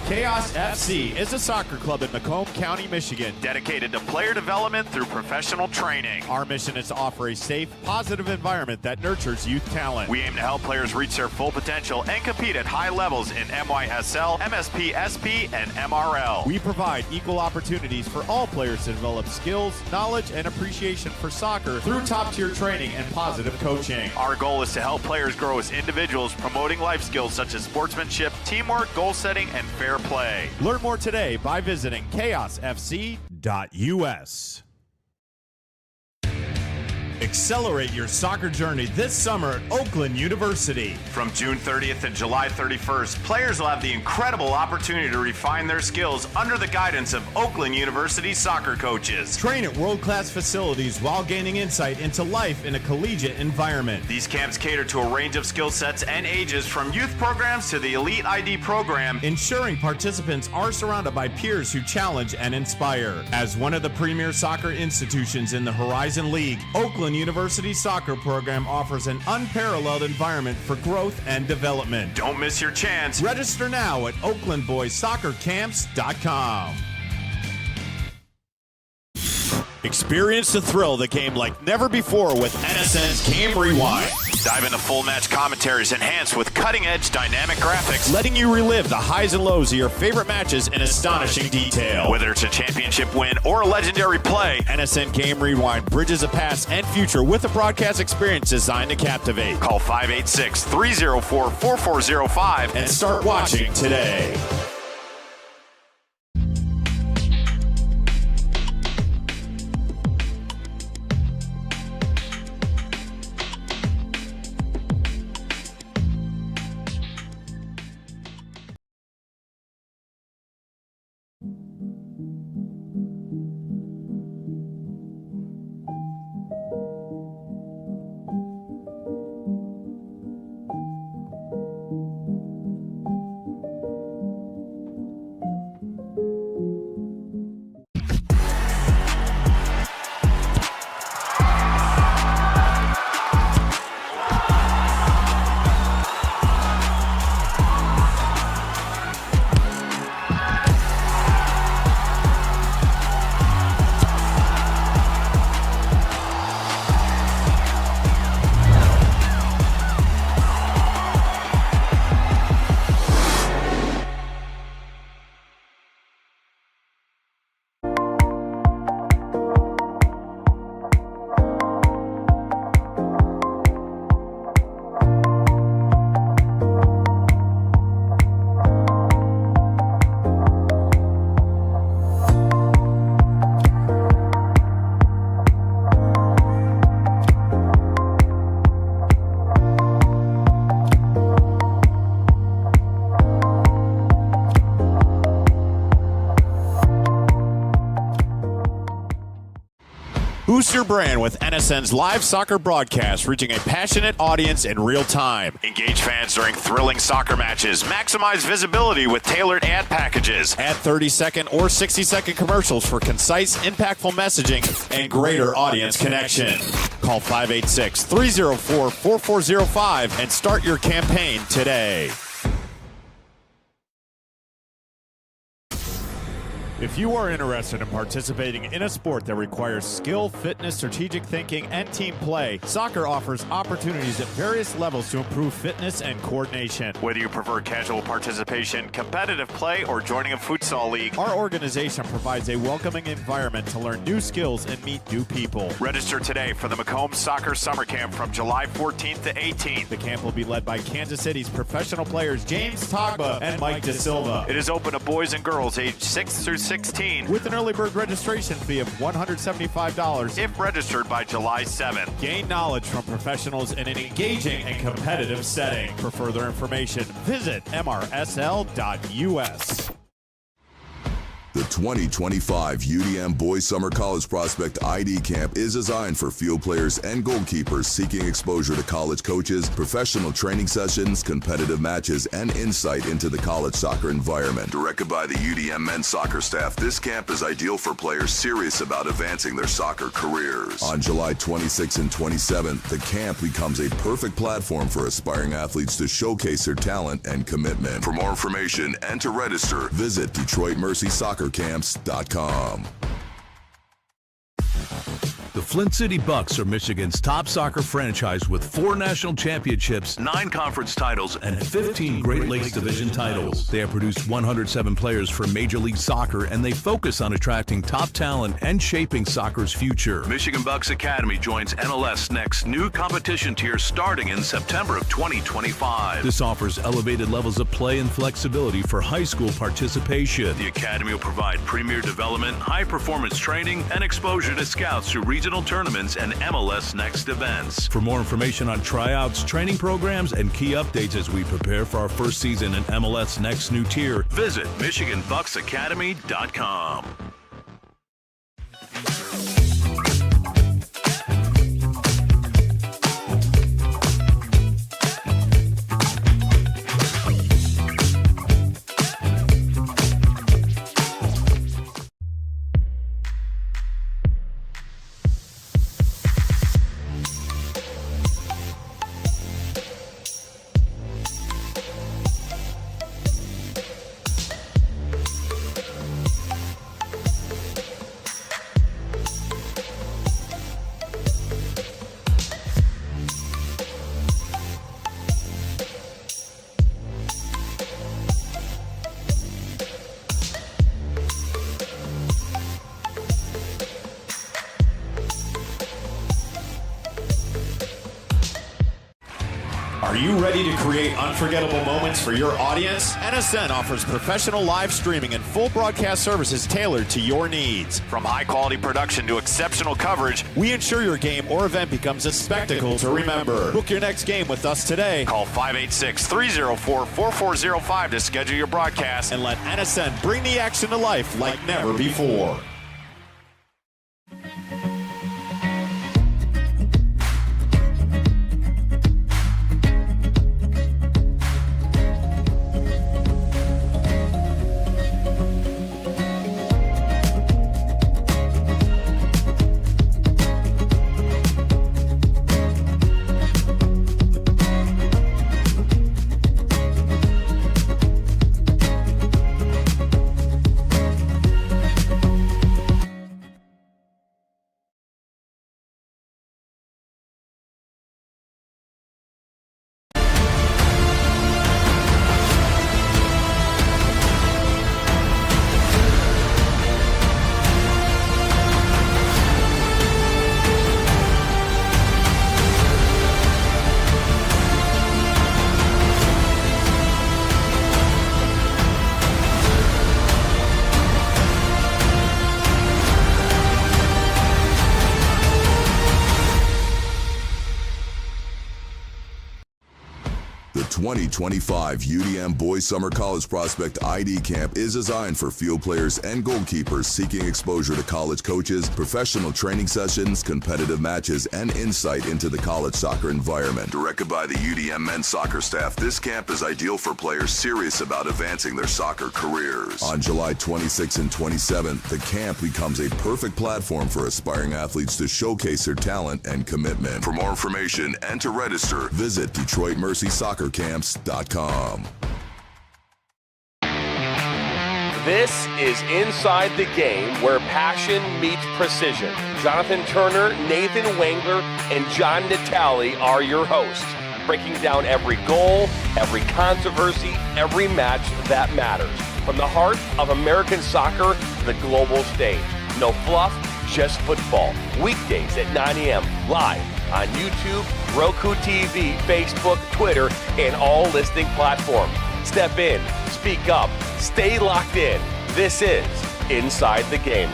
Chaos FC is a soccer club in Macomb County, Michigan, dedicated to player development through professional training. Our mission is to offer a safe, positive environment that nurtures youth talent. We aim to help players reach their full potential and compete at high levels in MYSL, MSP, SP, and MRL. We provide equal opportunities for all players to develop skills, knowledge, and appreciation for soccer through top-tier training and positive coaching. Our goal is to help players grow as individuals, promoting life skills such as sportsmanship, teamwork, goal setting, and fair play. Learn more today by visiting chaosfc.us. Accelerate your soccer journey this summer at Oakland University. From June 30th to July 31st, players will have the incredible opportunity to refine their skills under the guidance of Oakland University soccer coaches. Train at world-class facilities while gaining insight into life in a collegiate environment. These camps cater to a range of skill sets and ages, from youth programs to the Elite ID program, ensuring participants are surrounded by peers who challenge and inspire. As one of the premier soccer institutions in the Horizon League, Oakland University soccer program offers an unparalleled environment for growth and development. Don't miss your chance. Register now at OaklandBoysSoccerCamps.com. Experience the thrill of the game like never before with NSN's Game Rewind. Dive into full match commentaries enhanced with cutting-edge dynamic graphics, letting you relive the highs and lows of your favorite matches in astonishing detail. Whether it's a championship win or a legendary play, NSN Game Rewind bridges the past and future with a broadcast experience designed to captivate. Call 586-304-4405 and start watching today. Boost your brand with NSN's live soccer broadcast, reaching a passionate audience in real time. Engage fans during thrilling soccer matches. Maximize visibility with tailored ad packages. Add 30-second or 60-second commercials for concise, impactful messaging and greater audience connection. Call 586-304-4405 and start your campaign today. If you are interested in participating in a sport that requires skill, fitness, strategic thinking, and team play, soccer offers opportunities at various levels to improve fitness and coordination. Whether you prefer casual participation, competitive play, or joining a futsal league, our organization provides a welcoming environment to learn new skills and meet new people. Register today for the Macomb Soccer Summer Camp from July 14th to 18th. The camp will be led by Kansas City's professional players James Togba and Mike De Silva. It is open to boys and girls aged 6 through 16 with an early bird registration fee of $175 if registered by July 7th. Gain knowledge from professionals in an engaging and competitive setting. For further information, visit mrsl.us. The 2025 UDM Boys Summer College Prospect ID Camp is designed for field players and goalkeepers seeking exposure to college coaches, professional training sessions, competitive matches, and insight into the college soccer environment. Directed by the UDM men's soccer staff, this camp is ideal for players serious about advancing their soccer careers. On July 26th and 27th, the camp becomes a perfect platform for aspiring athletes to showcase their talent and commitment. For more information and to register, visit DetroitMercySoccerCamps.com. The Flint City Bucks are Michigan's top soccer franchise with 4 national championships, 9 conference titles, and 15 Great Lakes Division titles. They have produced 107 players for Major League Soccer, and they focus on attracting top talent and shaping soccer's future. Michigan Bucks Academy joins NLS Next new competition tier starting in September of 2025. This offers elevated levels of play and flexibility for high school participation. The Academy will provide premier development, high-performance training, and exposure to scouts through regional tournaments and MLS Next events. For more information on tryouts, training programs, and key updates as we prepare for our first season in MLS Next new tier, visit MichiganBucksAcademy.com. you ready to create unforgettable moments for your audience? NSN offers professional live streaming and full broadcast services tailored to your needs. From high-quality production to exceptional coverage, we ensure your game or event becomes a spectacle to remember. Book your next game with us today. Call 586-304-4405 to schedule your broadcast and let NSN bring the action to life like never before. The 2025 UDM Boys Summer College Prospect ID Camp is designed for field players and goalkeepers seeking exposure to college coaches, professional training sessions, competitive matches, and insight into the college soccer environment. Directed by the UDM men's soccer staff, this camp is ideal for players serious about advancing their soccer careers. On July 26th and 27th, the camp becomes a perfect platform for aspiring athletes to showcase their talent and commitment. For more information and to register, visit DetroitMercySoccerCamps.com. This is Inside the Game, where passion meets precision. Jonathan Turner, Nathan Wengler, and John Natale are your hosts, breaking down every goal, every controversy, every match that matters. From the heart of American soccer to the global stage. No fluff, just football. Weekdays at 9 a.m. live on YouTube, Roku TV, Facebook, Twitter, and all listening platforms. Step in, speak up, stay locked in. This is Inside the Game.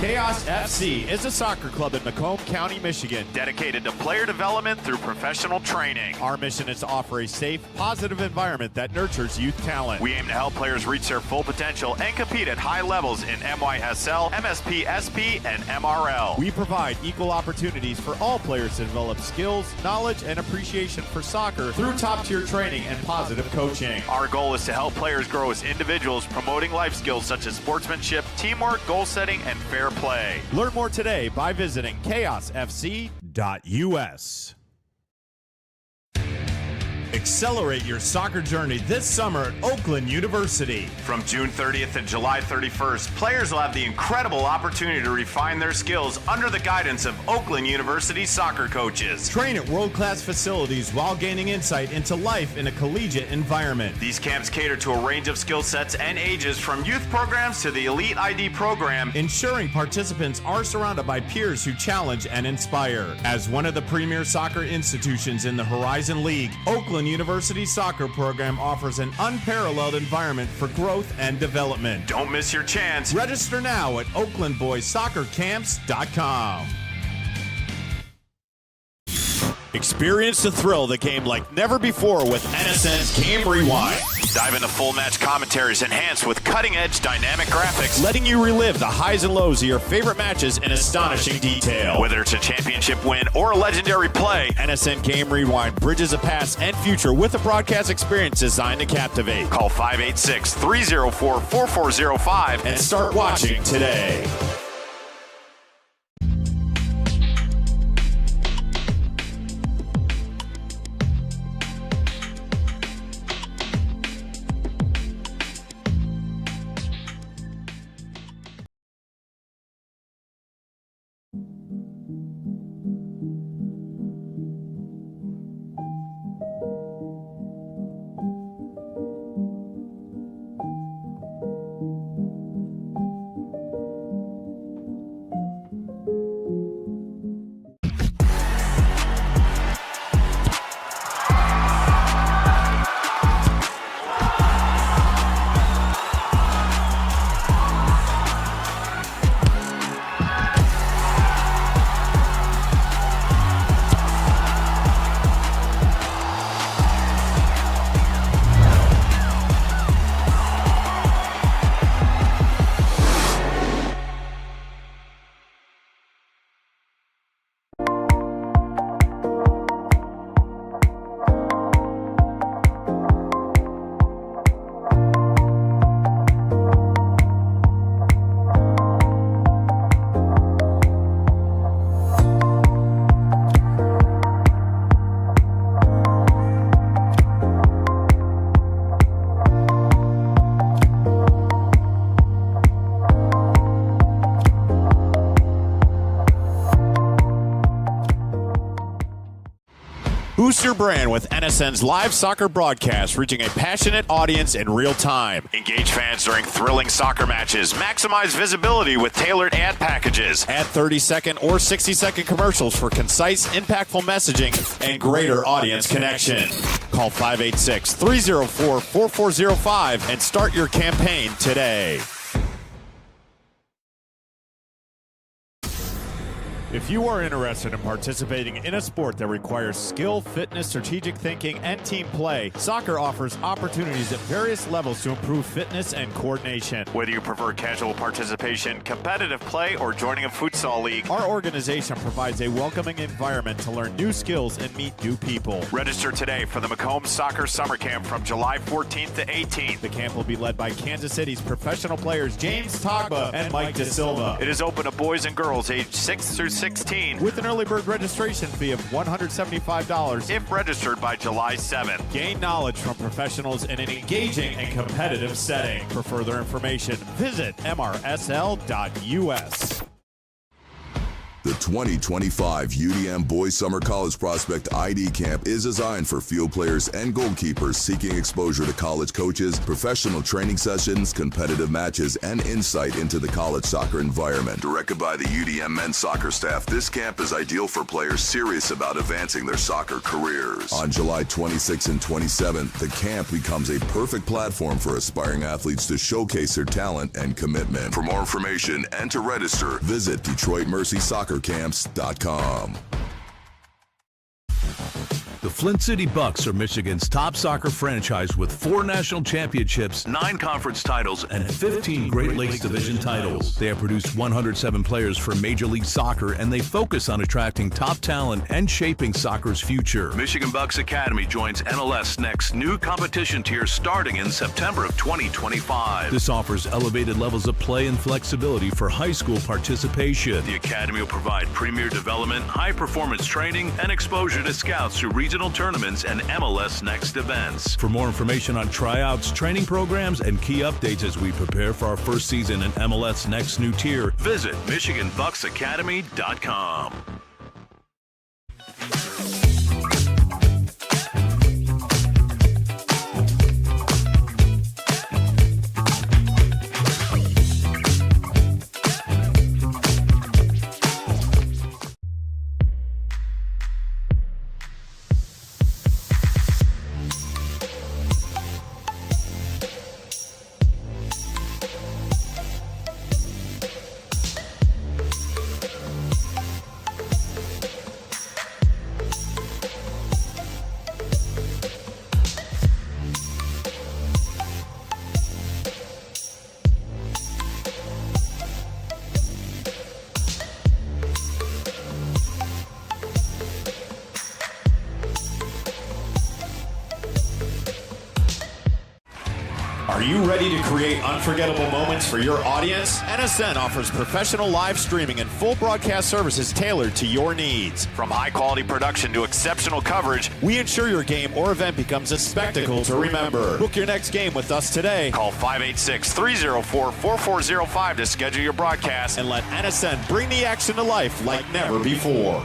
Chaos FC is a soccer club in Macomb County, Michigan, dedicated to player development through professional training. Our mission is to offer a safe, positive environment that nurtures youth talent. We aim to help players reach their full potential and compete at high levels in MYSL, MSP, SP, and MRL. We provide equal opportunities for all players to develop skills, knowledge, and appreciation for soccer through top-tier training and positive coaching. Our goal is to help players grow as individuals, promoting life skills such as sportsmanship, teamwork, goal setting, and fair play. Learn more today by visiting chaosfc.us. Accelerate your soccer journey this summer at Oakland University. From June 30th to July 31st, players will have the incredible opportunity to refine their skills under the guidance of Oakland University soccer coaches. Train at world-class facilities while gaining insight into life in a collegiate environment. These camps cater to a range of skill sets and ages, from youth programs to the Elite ID program, ensuring participants are surrounded by peers who challenge and inspire. As one of the premier soccer institutions in the Horizon League, Oakland University soccer program offers an unparalleled environment for growth and development. Don't miss your chance. Register now at OaklandBoysSoccerCamps.com. Experience the thrill of the game like never before with NSN's Game Rewind. Dive into full match commentaries enhanced with cutting-edge dynamic graphics, letting you relive the highs and lows of your favorite matches in astonishing detail. Whether it's a championship win or a legendary play, NSN Game Rewind bridges the past and future with a broadcast experience designed to captivate. Call 586-304-4405 and start watching today. your brand with NSN's live soccer broadcast, reaching a passionate audience in real time. Engage fans during thrilling soccer matches. Maximize visibility with tailored ad packages. Add 30-second or 60-second commercials for concise, impactful messaging and greater audience connection. Call 586-304-4405 and start your campaign today. If you are interested in participating in a sport that requires skill, fitness, strategic thinking, and team play, soccer offers opportunities at various levels to improve fitness and coordination. Whether you prefer casual participation, competitive play, or joining a futsal league, our organization provides a welcoming environment to learn new skills and meet new people. Register today for the Macomb Soccer Summer Camp from July 14th to 18th. The camp will be led by Kansas City's professional players James Togba and Mike De Silva. It is open to boys and girls aged 6 through 16 with an early bird registration fee of $175 if registered by July 7th. Gain knowledge from professionals in an engaging and competitive setting. For further information, visit mrsl.us. The 2025 UDM Boys Summer College Prospect ID Camp is designed for field players and goalkeepers seeking exposure to college coaches, professional training sessions, competitive matches, and insight into the college soccer environment. Directed by the UDM men's soccer staff, this camp is ideal for players serious about advancing their soccer careers. On July 26th and 27th, the camp becomes a perfect platform for aspiring athletes to showcase their talent and commitment. For more information and to register, visit DetroitMercySoccerCamps.com. The Flint City Bucks are Michigan's top soccer franchise with 4 national championships, 9 conference titles, and 15 Great Lakes Division titles. They have produced 107 players for Major League Soccer, and they focus on attracting top talent and shaping soccer's future. Michigan Bucks Academy joins MLS Next new competition tier starting in September of 2025. This offers elevated levels of play and flexibility for high school participation. The Academy will provide premier development, high-performance training, and exposure to scouts through regional tournaments and MLS Next events. For more information on tryouts, training programs, and key updates as we prepare for our first season in MLS Next new tier, visit MichiganBucksAcademy.com. Are you ready to create unforgettable moments for your audience? NSN offers professional live streaming and full broadcast services tailored to your needs. From high-quality production to exceptional coverage, we ensure your game or event becomes a spectacle to remember. Book your next game with us today. Call 586-304-4405 to schedule your broadcast and let NSN bring the action to life like never before.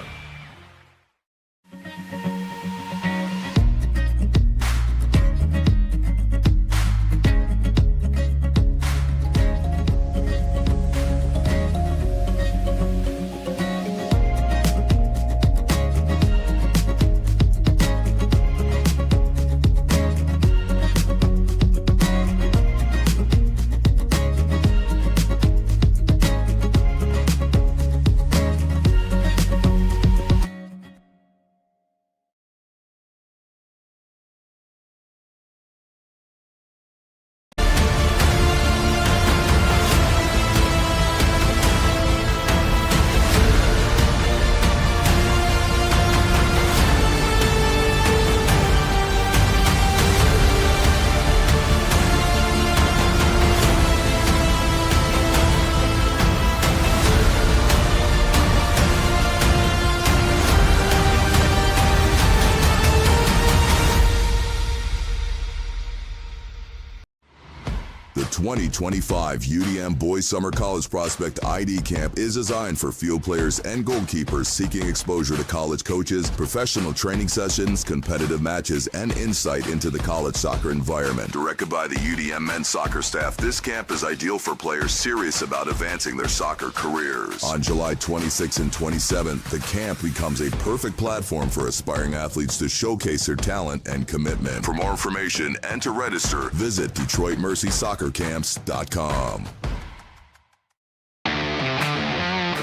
2025 UDM Boys Summer College Prospect ID Camp is designed for field players and goalkeepers seeking exposure to college coaches, professional training sessions, competitive matches, and insight into the college soccer environment. Directed by the UDM men's soccer staff, this camp is ideal for players serious about advancing their soccer careers. On July 26th and 27th, the camp becomes a perfect platform for aspiring athletes to showcase their talent and commitment. For more information and to register, visit DetroitMercySoccerCamps.com.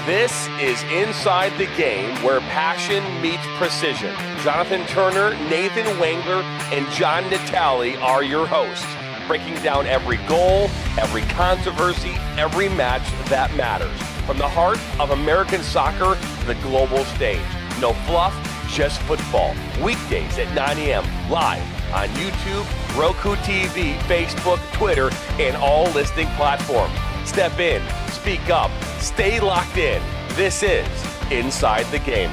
This is Inside the Game, where passion meets precision. Jonathan Turner, Nathan Wangler, and John Natale are your hosts, breaking down every goal, every controversy, every match that matters. From the heart of American soccer to the global stage. No fluff, just football. Weekdays at 9 a.m. live on YouTube, Roku TV, Facebook, Twitter, and all listening platforms. Step in, speak up, stay locked in. This is Inside the Game.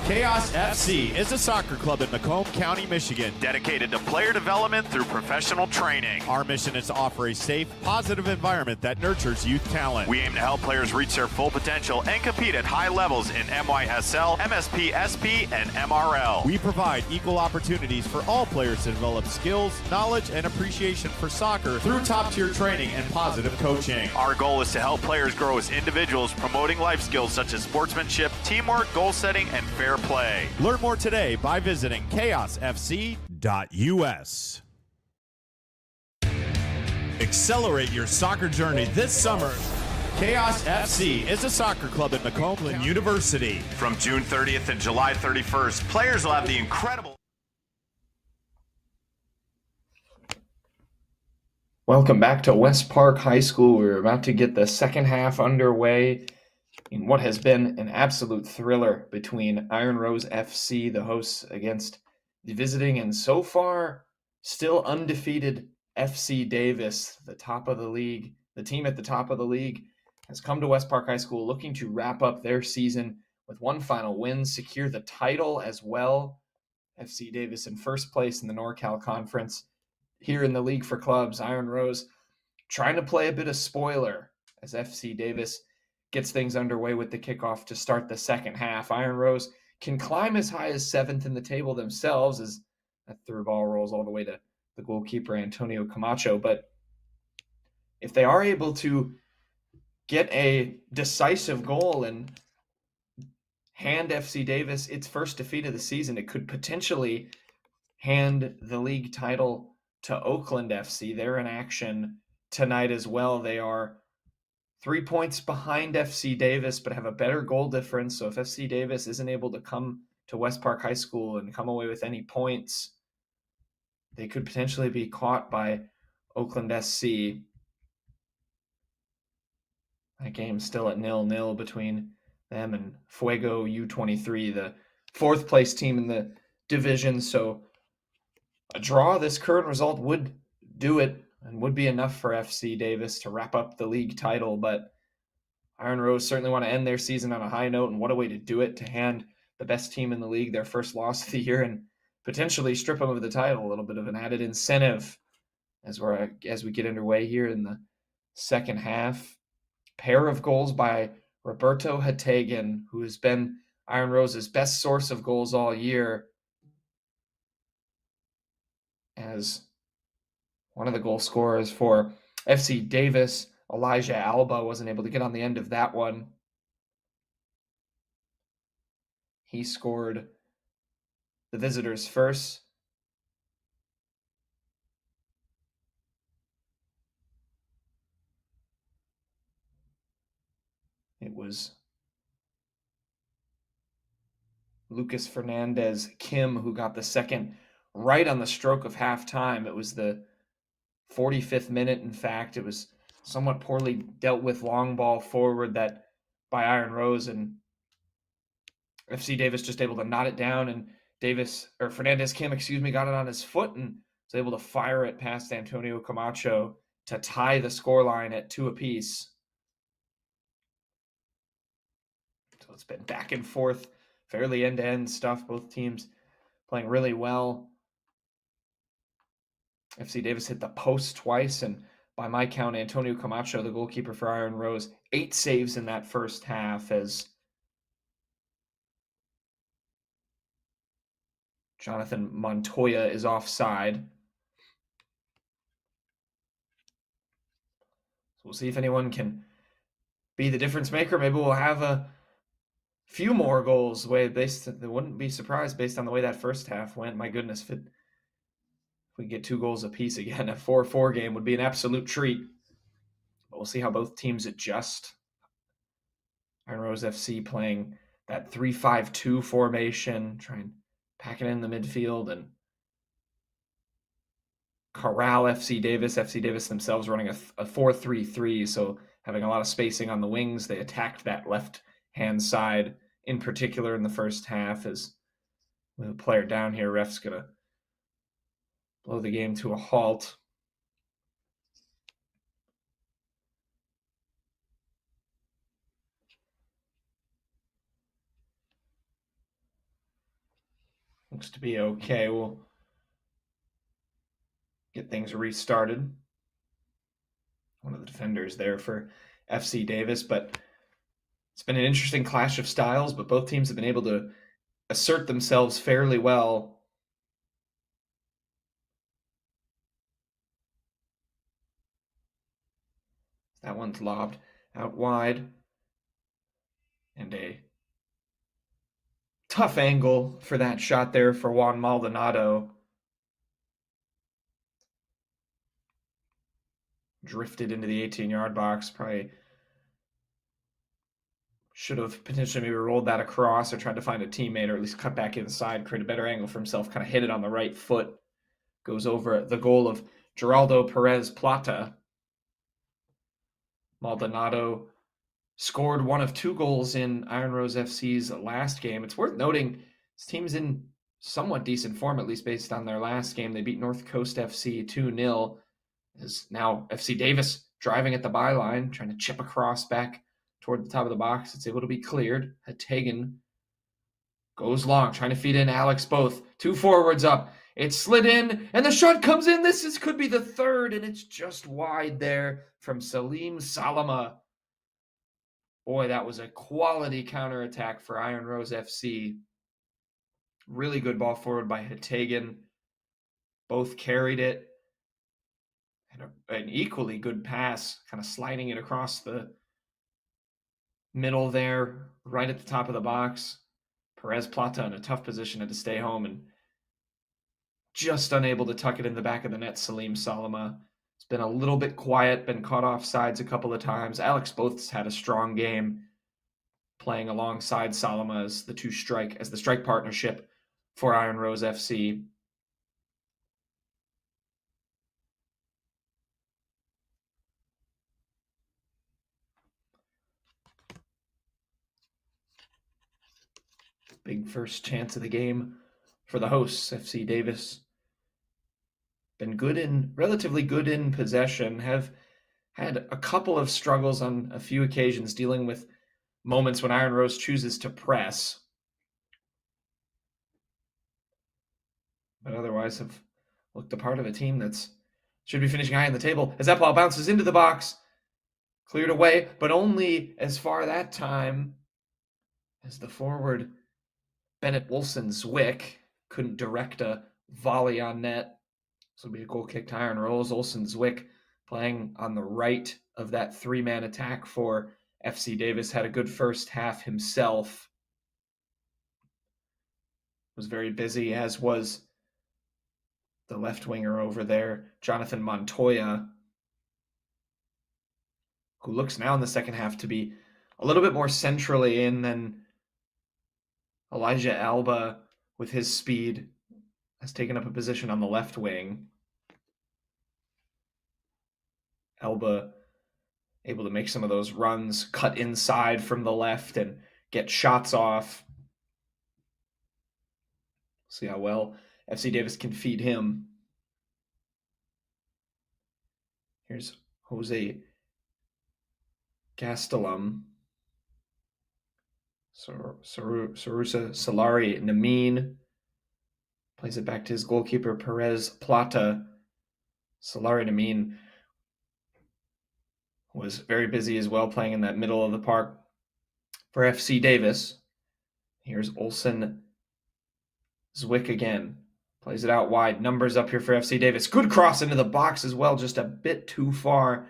Chaos FC is a soccer club in Macomb County, Michigan, dedicated to player development through professional training. Our mission is to offer a safe, positive environment that nurtures youth talent. We aim to help players reach their full potential and compete at high levels in MYSL, MSP, SP, and MRL. We provide equal opportunities for all players to develop skills, knowledge, and appreciation for soccer through top-tier training and positive coaching. Our goal is to help players grow as individuals, promoting life skills such as sportsmanship, teamwork, goal setting, and fair play. Learn more today by visiting chaosfc.us. Accelerate your soccer journey this summer. Chaos FC is a soccer club at Macomb University. From June 30th to July 31st, players will have the incredible... Welcome back to West Park High School. We're about to get the second half underway in what has been an absolute thriller between Iron Rose FC, the hosts, against the visiting and so far still undefeated FC Davis, the top of the league. The team at the top of the league has come to West Park High School looking to wrap up their season with one final win, secure the title as well. FC Davis in first place in the NorCal Conference. Here in the League for Clubs, Iron Rose trying to play a bit of spoiler as FC Davis gets things underway with the kickoff to start the second half. Iron Rose can climb as high as seventh in the table themselves as that third ball rolls all the way to the goalkeeper, Antonio Camacho. But if they are able to get a decisive goal and hand FC Davis its first defeat of the season, it could potentially hand the league title to Oakland FC. They're in action tonight as well. They are 3 points behind FC Davis, but have a better goal difference. So if FC Davis isn't able to come to West Park High School and come away with any points, they could potentially be caught by Oakland SC. That game's still at 0-0 between them and Fuego U23, the fourth place team in the division. So a draw, this current result would do it and would be enough for FC Davis to wrap up the league title. But Iron Rose certainly want to end their season on a high note, and what a way to do it, to hand the best team in the league their first loss of the year and potentially strip them of the title. A little bit of an added incentive as we get underway here in the second half. Pair of goals by Roberto Hategan, who has been Iron Rose's best source of goals all year, as one of the goal scorers for FC Davis. Elijah Alba wasn't able to get on the end of that one. He scored the visitors' first. It was Lucas Fernandez Kim who got the second right on the stroke of halftime. It was the 45th minute, in fact. It was somewhat poorly dealt with long ball forward that by Iron Rose, and FC Davis just able to knot it down, and Fernandez Kim, got it on his foot and was able to fire it past Antonio Camacho to tie the scoreline at 2 apiece. So it's been back and forth fairly end-to-end stuff. Both teams playing really well. FC Davis hit the post twice, and by my count, Antonio Camacho, the goalkeeper for Iron Rose, 8 saves in that first half as Jonathan Montoya is offside. So we'll see if anyone can be the difference maker. Maybe we'll have a few more goals. They wouldn't be surprised based on the way that first half went. My goodness, if we get 2 goals apiece again, a 4-4 game would be an absolute treat. But we'll see how both teams adjust. Iron Rose FC playing that 3-5-2 formation, trying to pack it in the midfield, and corral FC Davis themselves running a 4-3-3, so having a lot of spacing on the wings. They attacked that left-hand side in particular in the first half. As with a player down here, ref's going to blow the game to a halt. Looks to be okay. We'll get things restarted. One of the defenders there for FC Davis, but it's been an interesting clash of styles, but both teams have been able to assert themselves fairly well. That one's lobbed out wide. And a tough angle for that shot there for Juan Maldonado. Drifted into the 18-yard box. Probably should have potentially maybe rolled that across or tried to find a teammate, or at least cut back inside, create a better angle for himself, kind of hit it on the right foot. Goes over the goal of Geraldo Perez Plata. Maldonado scored one of 2 goals in Iron Rose FC's last game. It's worth noting this team's in somewhat decent form, at least based on their last game. They beat North Coast FC 2-0. Is now FC Davis driving at the byline, trying to chip across back toward the top of the box. It's able to be cleared. Hategan goes long, trying to feed in Alex Both. 2 forwards up. It's slid in, and the shot comes in. Could be the third, and it's just wide there from Salim Salama. Boy, that was a quality counterattack for Iron Rose FC. Really good ball forward by Hategan. Both carried it. And an equally good pass, kind of sliding it across the middle there, right at the top of the box. Perez Plata in a tough position, had to stay home and just unable to tuck it in the back of the net. Salim Salama. It's been a little bit quiet, been caught off sides a couple of times. Alex Both's had a strong game, playing alongside Salama as the strike partnership for Iron Rose FC. Big first chance of the game for the hosts, FC Davis. Been relatively good in possession, have had a couple of struggles on a few occasions dealing with moments when Iron Rose chooses to press. But otherwise have looked a part of a team that's should be finishing high in the table. As that ball bounces into the box, cleared away, but only as far that time as the forward Bennett Wilson Zwick couldn't direct a volley on net. This will be a goal kick to Iron Rose. Olsen Zwick playing on the right of that 3-man attack for FC Davis. Had a good first half himself. Was very busy, as was the left winger over there, Jonathan Montoya, who looks now in the second half to be a little bit more centrally in than Elijah Alba with his speed. Has taken up a position on the left wing. Alba able to make some of those runs, cut inside from the left and get shots off. See how well FC Davis can feed him. Here's Jose Gastelum. Sarusa Solari Namin plays it back to his goalkeeper Perez Plata. Solari Namin was very busy as well, playing in that middle of the park for FC Davis. Here's Olsen Zwick again. Plays it out wide. Numbers up here for FC Davis. Good cross into the box as well. Just a bit too far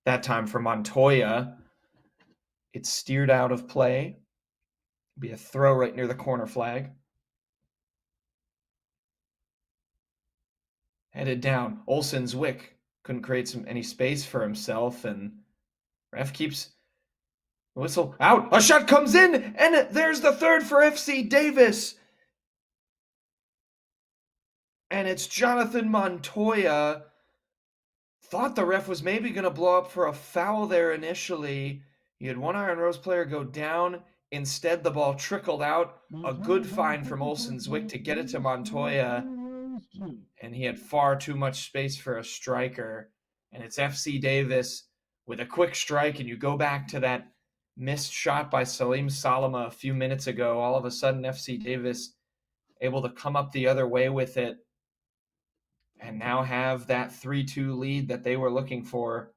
that time for Montoya. It's steered out of play. Be a throw right near the corner flag. Headed down. Olsen Zwick couldn't create any space for himself, and ref keeps the whistle out. A shot comes in, and there's the third for FC Davis. And it's Jonathan Montoya. Thought the ref was maybe going to blow up for a foul there initially. You had one Iron Rose player go down. Instead, the ball trickled out. A good find from Olsen Zwick to get it to Montoya. And he had far too much space for a striker. And it's FC Davis with a quick strike. And you go back to that missed shot by Salim Salama a few minutes ago. All of a sudden, FC Davis able to come up the other way with it. And now have that 3-2 lead that they were looking for.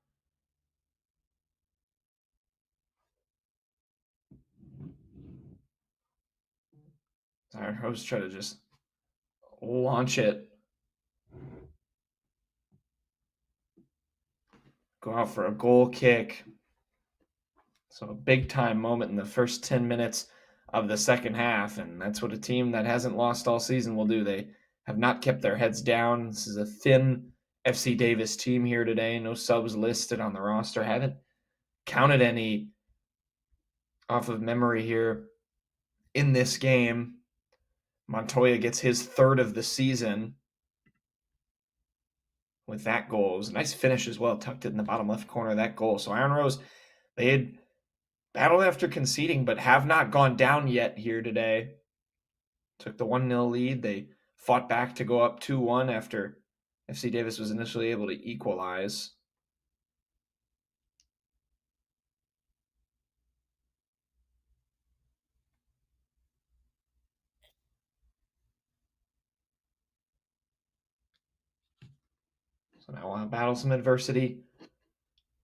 Iron Rose try to just launch it. Go out for a goal kick. So a big time moment in the first 10 minutes of the second half. And that's what a team that hasn't lost all season will do. They have not kept their heads down. This is a thin FC Davis team here today. No subs listed on the roster. Haven't counted any off of memory here in this game. Montoya gets his third of the season with that goal. It was a nice finish as well. Tucked it in the bottom left corner of that goal. So Iron Rose, they had battled after conceding, but have not gone down yet here today. Took the 1-0 lead. They fought back to go up 2-1 after FC Davis was initially able to equalize. So now we'll battle some adversity.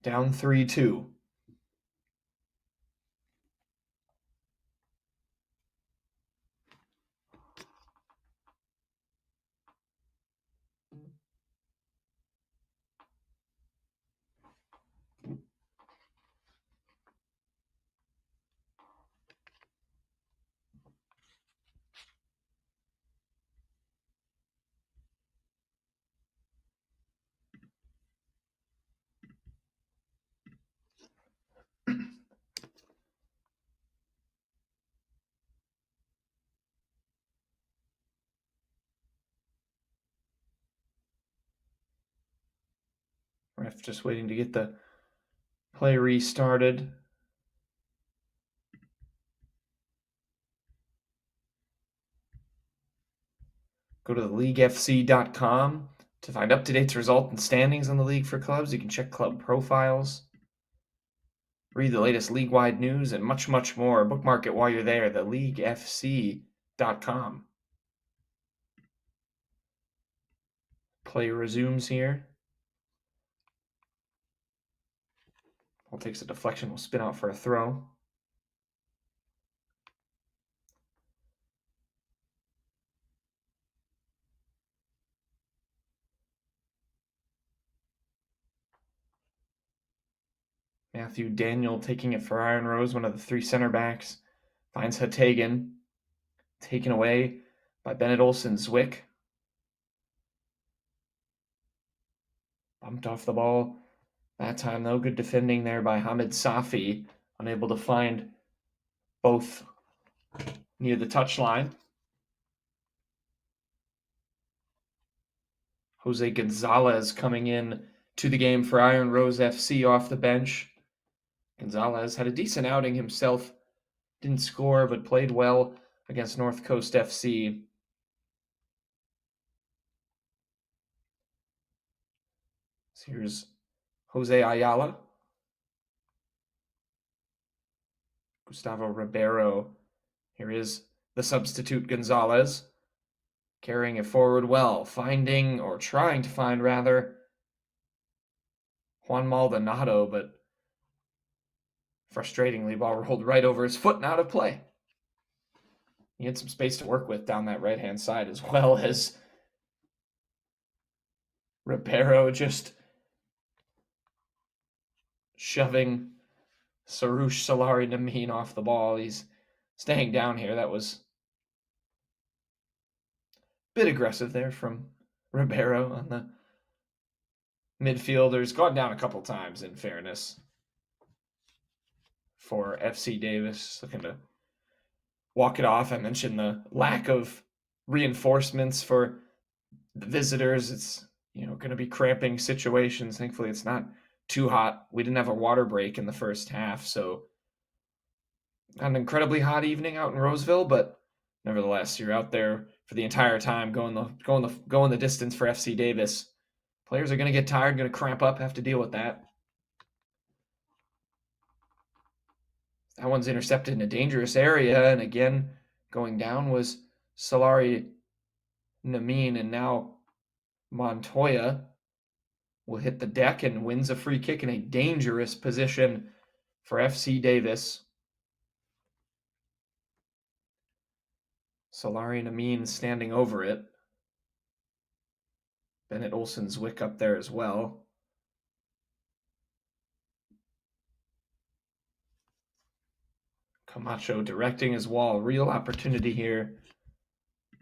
Down 3-2. Ref just waiting to get the play restarted. Go to theleaguefc.com to find up-to-date results and standings on the league for clubs. You can check club profiles, read the latest league-wide news, and much, much more. Bookmark it while you're there, theleaguefc.com. Play resumes here. Ball takes a deflection, will spin out for a throw. Matthew Daniel taking it for Iron Rose, one of the three center backs. Finds Hatagan. Taken away by Bennett Olsen Zwick. Bumped off the ball. That time, though, good defending there by Hamid Safi. Unable to find both near the touchline. Jose Gonzalez coming in to the game for Iron Rose FC off the bench. Gonzalez had a decent outing himself. Didn't score, but played well against North Coast FC. So here's Jose Ayala. Gustavo Ribeiro. Here is the substitute Gonzalez, carrying it forward well, finding, or trying to find rather, Juan Maldonado, but frustratingly, ball rolled right over his foot and out of play. He had some space to work with down that right-hand side, as well as Ribeiro just shoving Sarouche Solari Namin off the ball. He's staying down here. That was a bit aggressive there from Ribeiro on the midfielders. Gone down a couple times, in fairness, for FC Davis, looking to walk it off. I mentioned the lack of reinforcements for the visitors. It's, going to be cramping situations. Thankfully, it's not too hot. We didn't have a water break in the first half, so not an incredibly hot evening out in Roseville, but nevertheless, you're out there for the entire time, going the distance for FC Davis. Players are going to get tired, going to cramp up, have to deal with that. That one's intercepted in a dangerous area, and again, going down was Solari Namin, and now Montoya will hit the deck and wins a free kick in a dangerous position for FC Davis. Solari Namin standing over it. Bennett Olsen-Zwick up there as well. Camacho directing his wall. Real opportunity here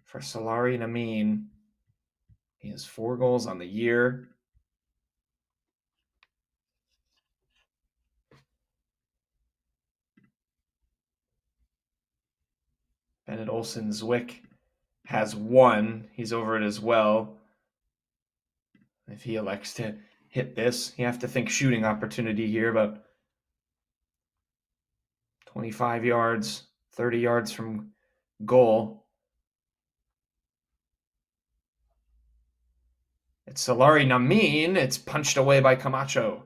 for Solari Namin. He has 4 goals on the year. Bennett Olsen-Zwick has 1. He's over it as well. If he elects to hit this, you have to think shooting opportunity here, about 25 yards, 30 yards from goal. It's Solari Namin. It's punched away by Camacho.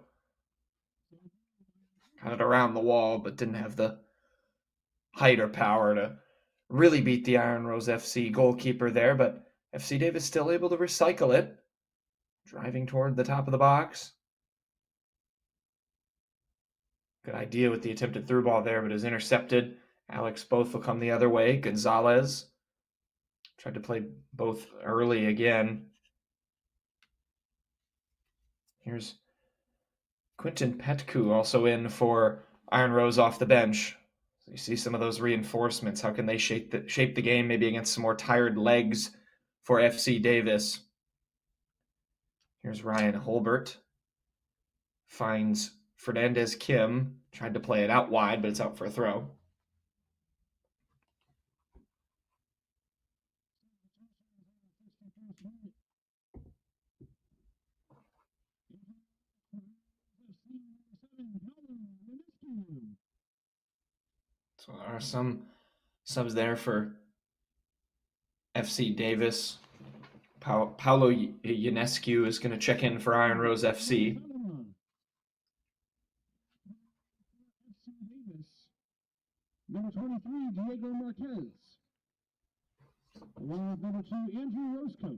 Got it around the wall, but didn't have the height or power to really beat the Iron Rose FC goalkeeper there, but FC Davis still able to recycle it. Driving toward the top of the box. Good idea with the attempted through ball there, but is intercepted. Alex Both will come the other way. Gonzalez tried to play both early again. Here's Quinton Petku also in for Iron Rose off the bench. So you see some of those reinforcements. How can they shape the game maybe against some more tired legs for FC Davis? Here's Ryan Holbert. Finds Fernandez Kim. Tried to play it out wide, but it's out for a throw. So there are some subs there for FC Davis. Paulo Ionescu is going to check in for Iron Rose FC. Number 23, Diego Marquez. Along with number 2, Andrew Roscoe.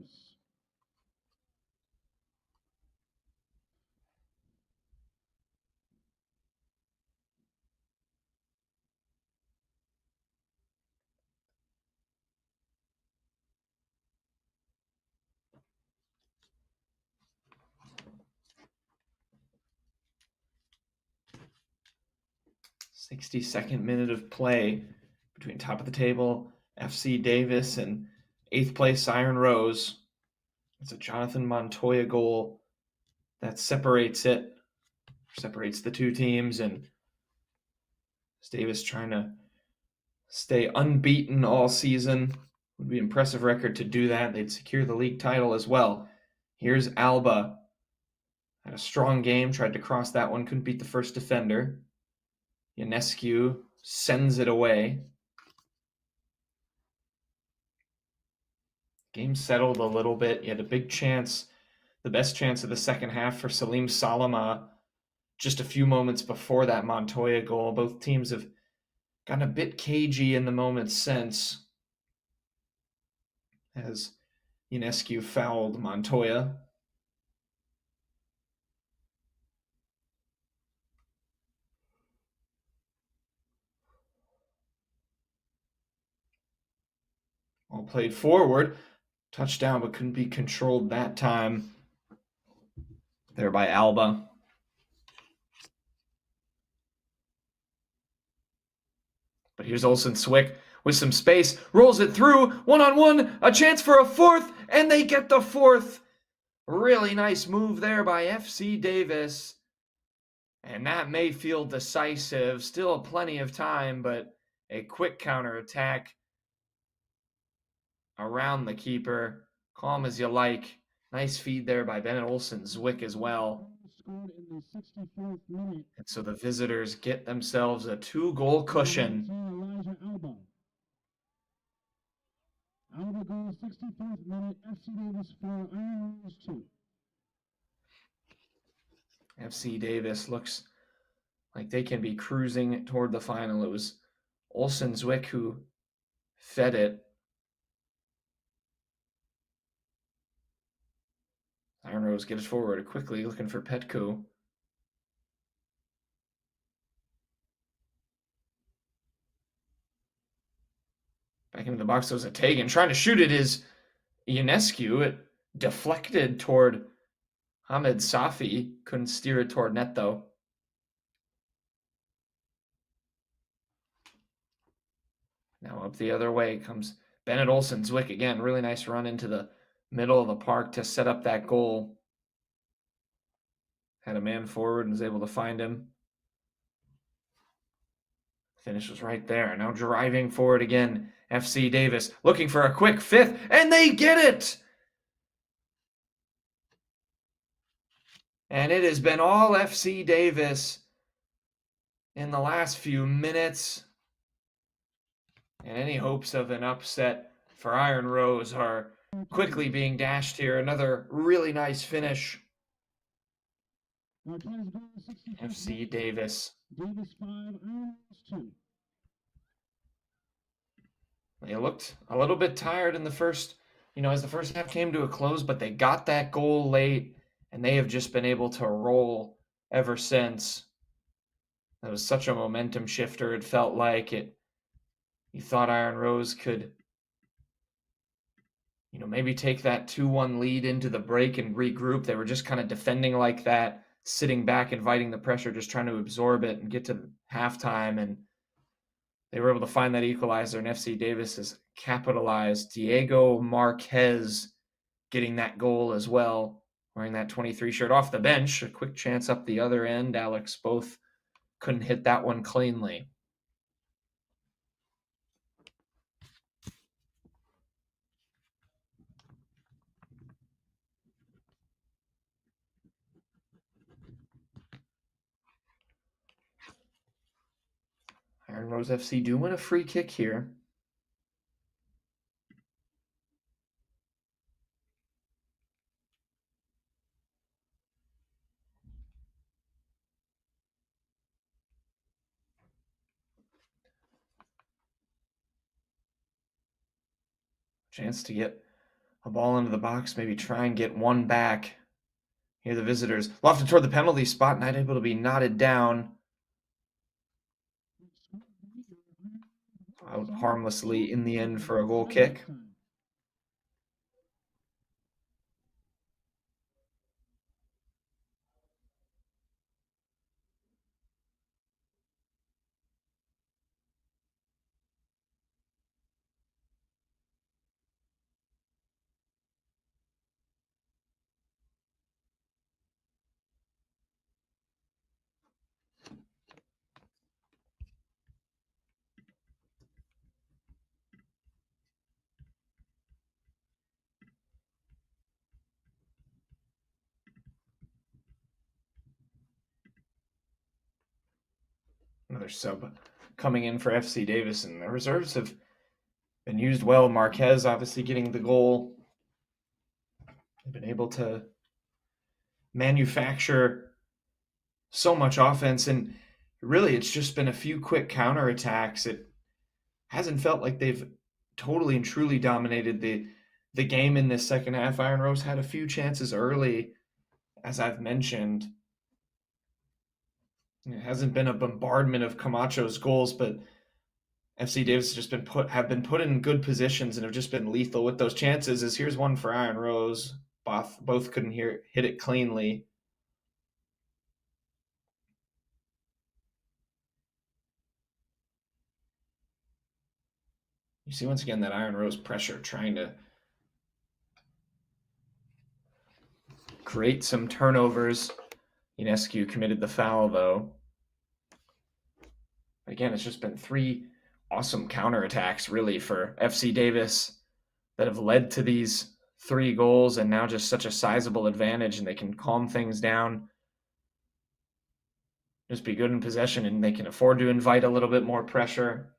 62nd minute of play between top of the table FC Davis and 8th place Iron Rose. It's a Jonathan Montoya goal that separates the two teams, and Davis trying to stay unbeaten all season. Would be an impressive record to do that. They'd secure the league title as well. Here's Alba. Had a strong game, tried to cross that one, couldn't beat the first defender. Ionescu sends it away. Game settled a little bit. You had a big chance, the best chance of the second half for Salim Salama just a few moments before that Montoya goal. Both teams have Gotten a bit cagey in the moment since, as Ionescu fouled Montoya. All played forward. Touchdown, but couldn't be controlled that time. There by Alba. But here's Olsen Swick with some space. Rolls it through. One-on-one. A chance for a fourth. And they get the fourth. Really nice move there by FC Davis. And that may feel decisive. Still plenty of time, but a quick counterattack around the keeper. Calm as you like. Nice feed there by Bennett Olsen Zwick as well. And so the visitors get themselves a 2-goal cushion. Alba goal, 64th minute, FC Davis 4, Iron Rose 2. FC Davis looks like they can be cruising toward the final. It was Olsen Zwick who fed it. Iron Rose gets forward quickly, looking for Petco. Back into the box goes Hatagan. Trying to shoot it is Ionescu. It deflected toward Ahmed Safi. Couldn't steer it toward net, though. Now up the other way comes Bennett Olsen Zwick again. Really nice run into the middle of the park to set up that goal. Had a man forward and was able to find him. Finish was right there. Now driving forward again. FC Davis looking for a quick fifth, and they get it! And it has been all FC Davis in the last few minutes. And any hopes of an upset for Iron Rose are quickly being dashed here. Another really nice finish. FC Davis. Davis 5, Iron Rose 2. They looked a little bit tired in the first, as the first half came to a close, but they got that goal late, and they have just been able to roll ever since. That was such a momentum shifter. It felt like it. You thought Iron Rose could, maybe take that 2-1 lead into the break and regroup. They were just kind of defending like that, sitting back, inviting the pressure, just trying to absorb it and get to halftime. And they were able to find that equalizer, and FC Davis has capitalized. Diego Marquez getting that goal as well, wearing that 23 shirt off the bench. A quick chance up the other end. Alex both couldn't hit that one cleanly. Iron Rose FC do win a free kick here. Chance to get a ball into the box, maybe try and get one back. Here the visitors lofted toward the penalty spot, not able to be knotted down. Out harmlessly in the end for a goal kick. Another sub coming in for FC Davis, and the reserves have been used well. Marquez obviously getting the goal. They've been able to manufacture so much offense, and really it's just been a few quick counterattacks. It hasn't felt like they've totally and truly dominated the game in this second half. Iron Rose had a few chances early, as I've mentioned. It hasn't been a bombardment of Camacho's goals, but FC Davis has just have been put in good positions and have just been lethal with those chances. As here's one for Iron Rose. Both couldn't hit it cleanly. You see once again that Iron Rose pressure trying to create some turnovers. Ionescu committed the foul though. Again, it's just been 3 awesome counterattacks really for FC Davis that have led to these 3 goals and now just such a sizable advantage, and they can calm things down, just be good in possession, and they can afford to invite a little bit more pressure.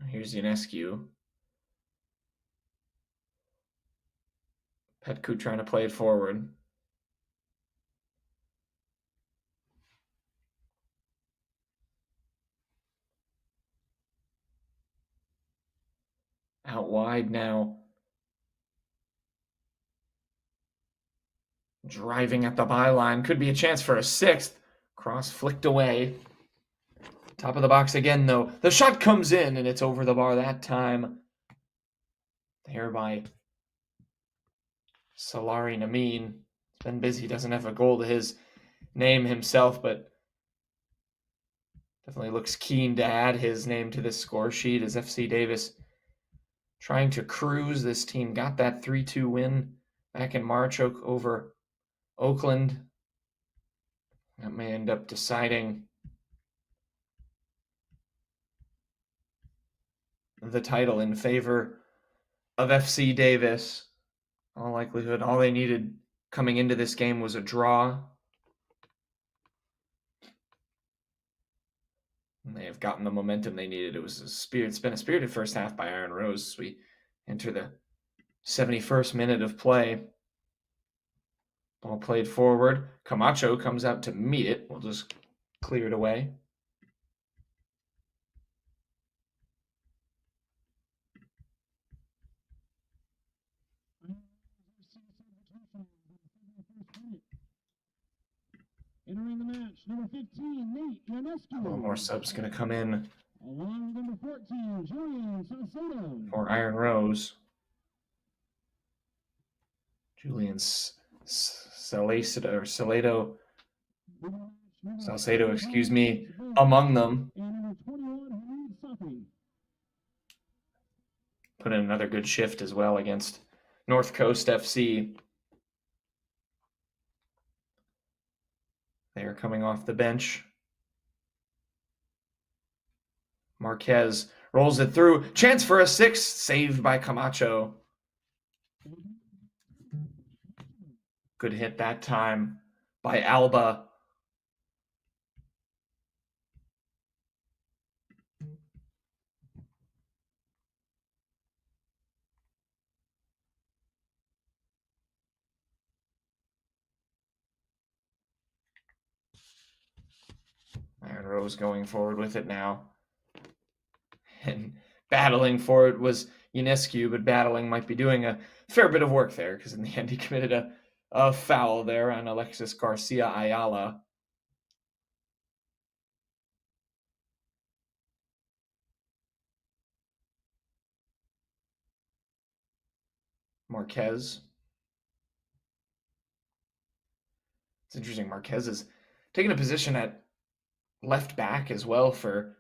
Here's Ionescu. Petku trying to play it forward. Out wide now. Driving at the byline. Could be a chance for a 6th. Cross flicked away. Top of the box again, though. The shot comes in, and it's over the bar that time. There by Salari Namin. He's been busy. Doesn't have a goal to his name himself, but definitely looks keen to add his name to this score sheet as FC Davis trying to cruise. This team got that 3-2 win back in March over Oakland. That may end up deciding the title in favor of FC Davis. In all likelihood, all they needed coming into this game was a draw. And they have gotten the momentum they needed. It's been a spirited first half by Iron Rose as we enter the 71st minute of play. Ball played forward. Camacho comes out to meet it. We'll just clear it away. Entering the match, number 15, Nate Ionescu. A little more subs going to come in. Along with number 14, Julian Salcedo. For Iron Rose. Julian Salcedo, excuse me, among them. Put in another good shift as well against North Coast FC. They are coming off the bench. Marquez rolls it through. Chance for a 6th, saved by Camacho. Good hit that time by Alba. Iron Rose going forward with it now. And battling for it was Ionescu, but battling might be doing a fair bit of work there because in the end he committed a foul there on Alexis Garcia Ayala. Marquez. It's interesting. Marquez is taking a position at left back as well for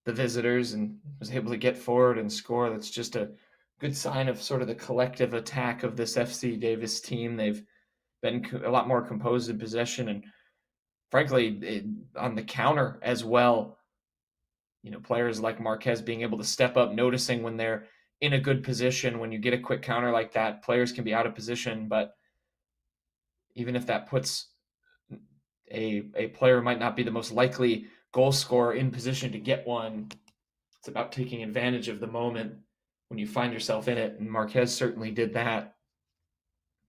the visitors and was able to get forward and score. That's just a good sign of sort of the collective attack of this FC Davis team. They've been a lot more composed in possession and frankly on the counter as well. You know, players like Marquez being able to step up, noticing when they're in a good position. When you get a quick counter like that, players can be out of position, but even if that puts a player might not be the most likely goal scorer in position to get one, about taking advantage of the moment when you find yourself in it, and Marquez certainly did that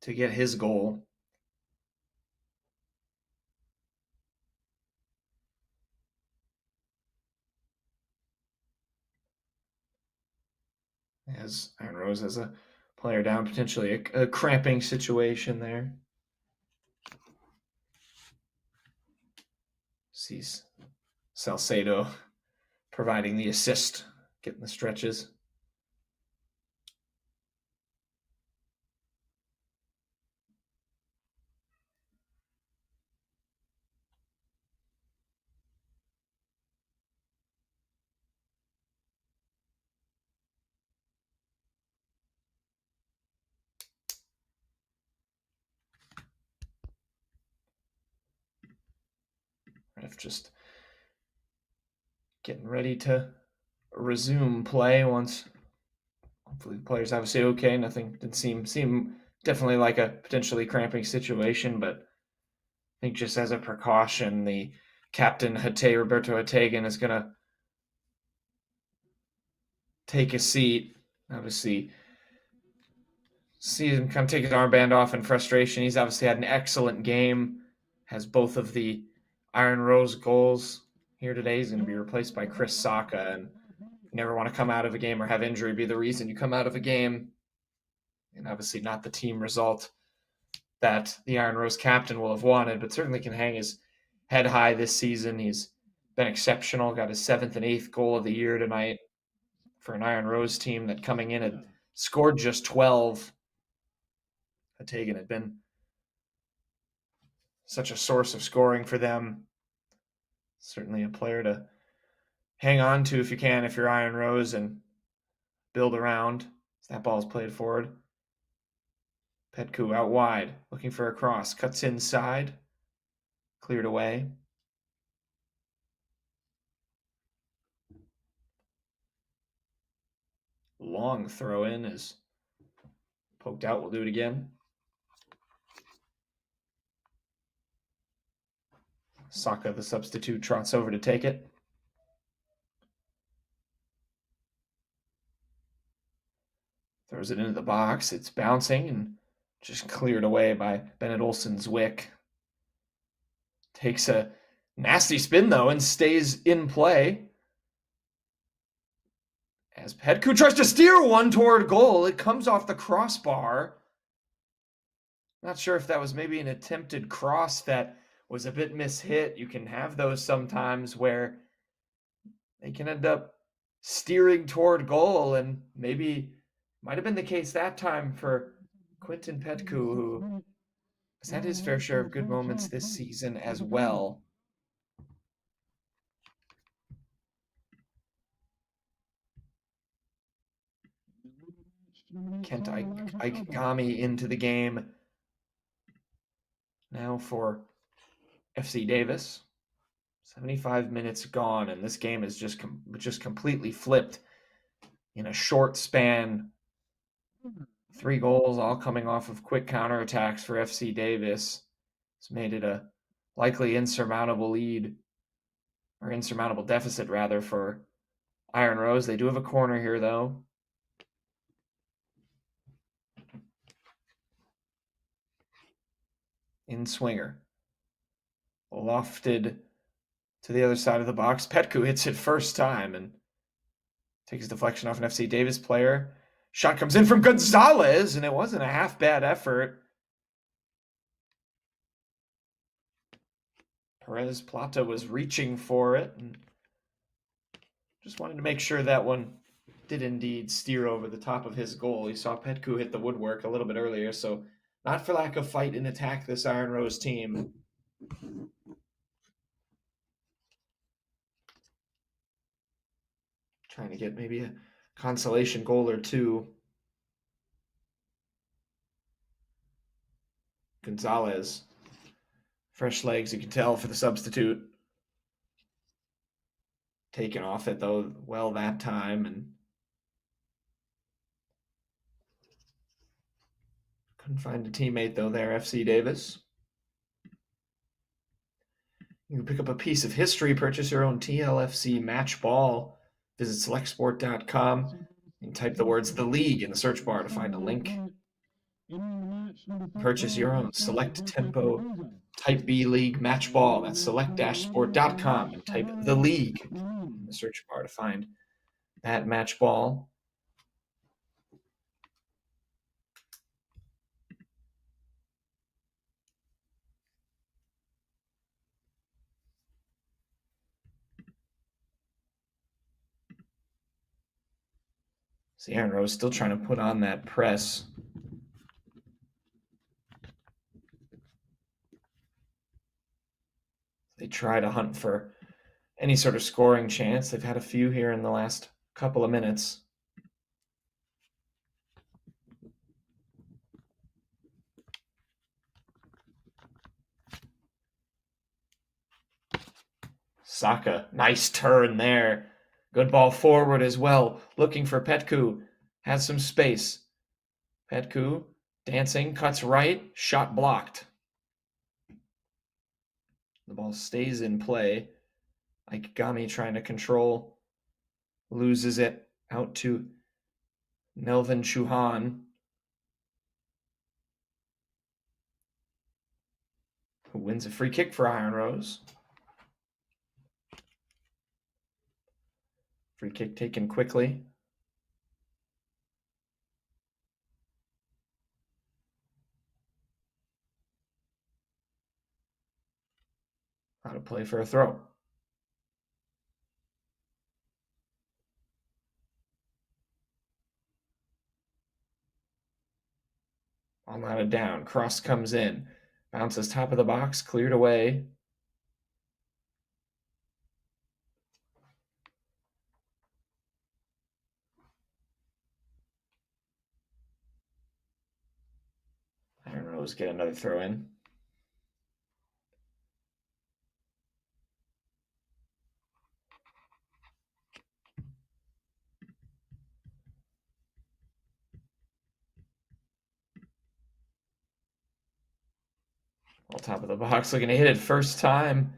to get his goal. As Iron Rose has a player down, potentially a cramping situation there. Sees Salcedo providing the assist, getting the stretches. If just getting ready to resume play once hopefully the player's obviously okay. Nothing didn't seem definitely like a potentially cramping situation, but I think just as a precaution, the captain Roberto Hategan is gonna take a seat. Obviously, see him kind of take his armband off in frustration. He's obviously had an excellent game, has both of the Iron Rose goals here today. He's going to be replaced by Chris Saka, and you never want to come out of a game or have injury be the reason you come out of a game. And obviously not the team result that the Iron Rose captain will have wanted, but certainly can hang his head high this season. He's been exceptional, got his 7th and 8th goal of the year tonight for an Iron Rose team that coming in had scored just 12. Hategan had been such a source of scoring for them. Certainly a player to hang on to if you can, if you're Iron Rose, and build around. That ball is played forward. Petku out wide, looking for a cross. Cuts inside. Cleared away. Long throw in is poked out. We'll do it again. Saka, the substitute, trots over to take it. Throws it into the box. It's bouncing and just cleared away by Bennett Olsen's wick. Takes a nasty spin, though, and stays in play. As Petku tries to steer one toward goal, it comes off the crossbar. Not sure if that was maybe an attempted cross that was a bit mishit. You can have those sometimes where they can end up steering toward goal, and maybe might have been the case that time for Quinton Petku, who has had his fair share of good moments this season as well. Kent Ikegami into the game now for FC Davis. 75 minutes gone, and this game is just completely flipped in a short span. 3 goals, all coming off of quick counterattacks for FC Davis. It's made it a likely insurmountable lead, or insurmountable deficit, rather, for Iron Rose. They do have a corner here, though. In swinger. Lofted to the other side of the box. Petku hits it first time and takes deflection off an FC Davis player. Shot comes in from Gonzalez, and it wasn't a half-bad effort. Perez Plata was reaching for it, and just wanted to make sure that one did indeed steer over the top of his goal. He saw Petku hit the woodwork a little bit earlier, so not for lack of fight and attack, this Iron Rose team. Trying to get maybe a consolation goal or two. Gonzalez. Fresh legs, you can tell, for the substitute. Taken off it, though, well that time. And couldn't find a teammate, though, there, FC Davis. You can pick up a piece of history, purchase your own TLFC match ball Visit selectsport.com and type the words "the league" in the search bar to find a link. Purchase your own Select Tempo Type B League Match Ball. That's select-sport.com and type "the league" in the search bar to find that match ball. See, Aaron Rose still trying to put on that press. They try to hunt for any sort of scoring chance. They've had a few here in the last couple of minutes. Saka, nice turn there. Good ball forward as well. Looking for Petku. Has some space. Petku dancing, cuts right, shot blocked. The ball stays in play. Ikegami trying to control. Loses it out to Melvin Chauhan, who wins a free kick for Iron Rose. Free kick taken quickly. How to play for a throw. On line of down. Cross comes in. Bounces top of the box. Cleared away. Iron Rose get another throw in. All top of the box, looking to hit it first time.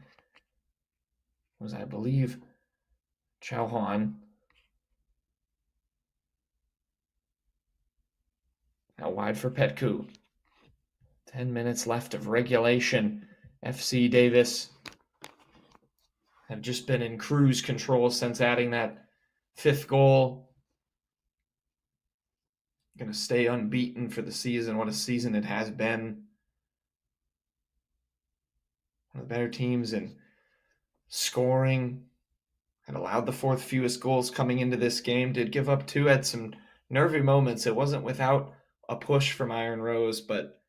Was, I believe, Chauhan. Now wide for Petku. 10 minutes left of regulation. FC Davis have just been in cruise control since adding that 5th goal. Going to stay unbeaten for the season. What a season it has been. One of the better teams in scoring. Had allowed the 4th fewest goals coming into this game. Did give up 2. Had some nervy moments. It wasn't without a push from Iron Rose, but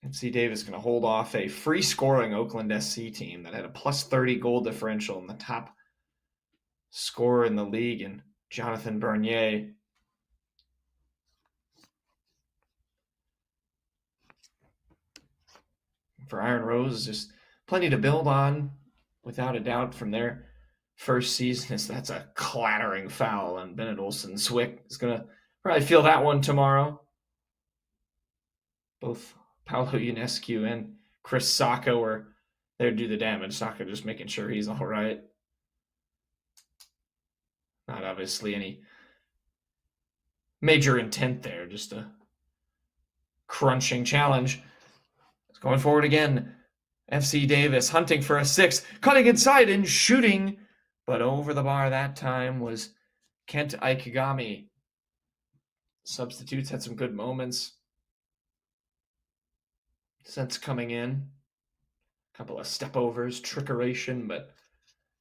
FC Davis going to hold off a free-scoring Oakland SC team that had a plus 30 goal differential and the top scorer in the league, and Jonathan Bernier. For Iron Rose, just plenty to build on, without a doubt, from their first season. That's a clattering foul, and Bennett Olsen Swick is going to probably feel that one tomorrow. Both Paolo Ionescu and Chris Saka were there to do the damage. Saka just making sure he's all right. Not obviously any major intent there, just a crunching challenge. It's going forward again. FC Davis hunting for a 6, cutting inside and shooting, but over the bar that time was Kent Ikegami. Substitutes had some good moments since coming in. A couple of step-overs, trickeration, but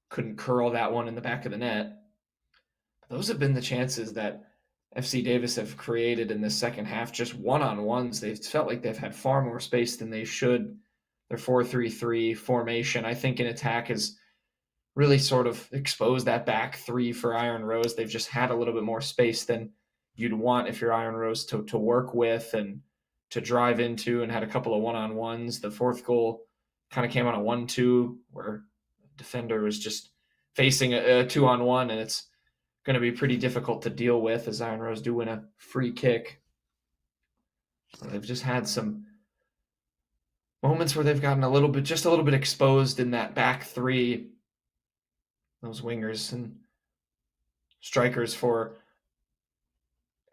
couldn't curl that one in the back of the net. Those have been the chances that FC Davis have created in this second half, just one-on-ones. They've felt like they've had far more space than they should. Their 4-3-3 formation, I think, in attack has really sort of exposed that back 3 for Iron Rose. They've just had a little bit more space than you'd want if you're Iron Rose to work with and to drive into, and had a couple of one-on-ones. The 4th goal kind of came on a 1-2 where the defender was just facing a 2-on-1, and it's going to be pretty difficult to deal with, as Iron Rose do win a free kick. They've just had some moments where they've gotten a little bit exposed in that back 3. Those wingers, and strikers for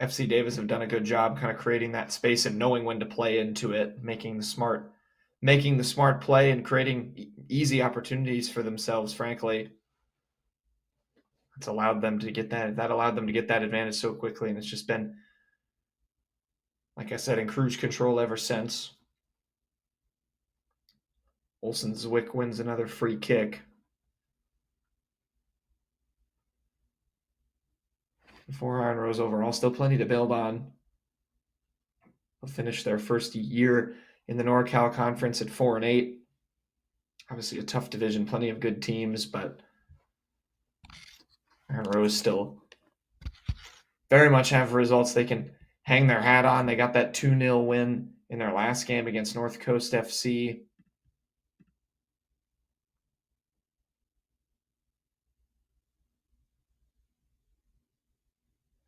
FC Davis have done a good job kind of creating that space and knowing when to play into it, making the smart play and creating easy opportunities for themselves, frankly. It's allowed them to get that advantage so quickly, and it's just been, like I said, in cruise control ever since. Olsen Zwick wins another free kick. For Iron Rose overall, still plenty to build on. They'll finish their first year in the NorCal Conference at 4-8. Obviously a tough division, plenty of good teams, but Iron Rose still very much have results they can hang their hat on. They got that 2-0 win in their last game against North Coast FC.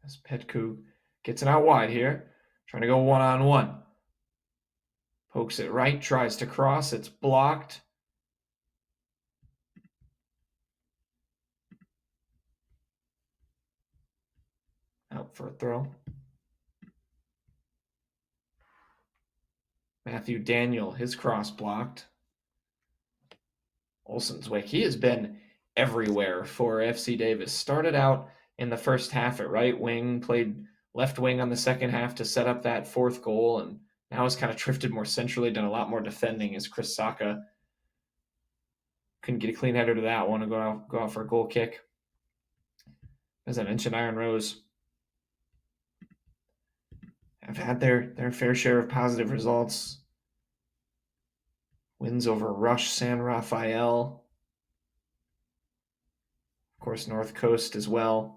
As Petku gets it out wide here, trying to go one-on-one. Pokes it right, tries to cross, it's blocked. Out for a throw. Matthew Daniel, his cross blocked. Olsen Zwick, he has been everywhere for FC Davis. Started out in the first half at right wing, played left wing on the second half to set up that fourth goal, and now has kind of drifted more centrally, done a lot more defending as Chris Saka couldn't get a clean header to that one and go out for a goal kick. As I mentioned, Iron Rose have had their fair share of positive results. Wins over Rush San Rafael. Of course, North Coast as well.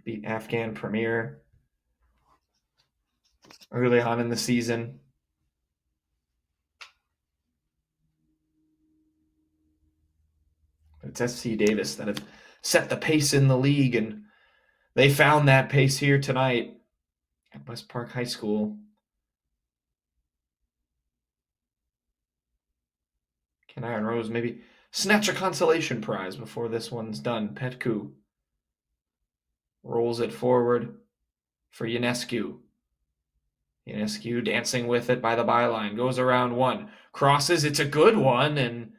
Beat Afghan Premier early on in the season. It's FC Davis that have set the pace in the league, and they found that pace here tonight at West Park High School. Can Iron Rose maybe snatch a consolation prize before this one's done? Petku rolls it forward for Ionescu. Ionescu dancing with it by the byline, goes around one, crosses, it's a good one, and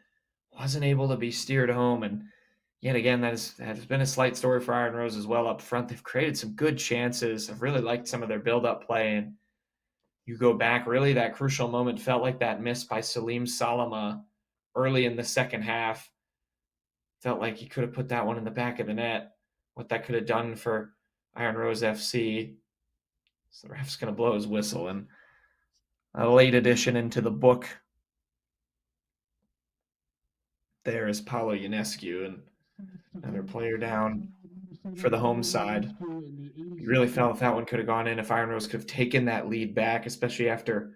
wasn't able to be steered home. And yet again, that has been a slight story for Iron Rose as well up front. They've created some good chances. I've really liked some of their build-up play, and you go back, really that crucial moment felt like that miss by Salim Salama early in the second half. Felt like he could have put that one in the back of the net. What that could have done for Iron Rose FC. So the ref's going to blow his whistle, and a late addition into the book there is Paulo Ionescu, and another player down for the home side. You really felt that one could have gone in if Iron Rose could have taken that lead back, especially after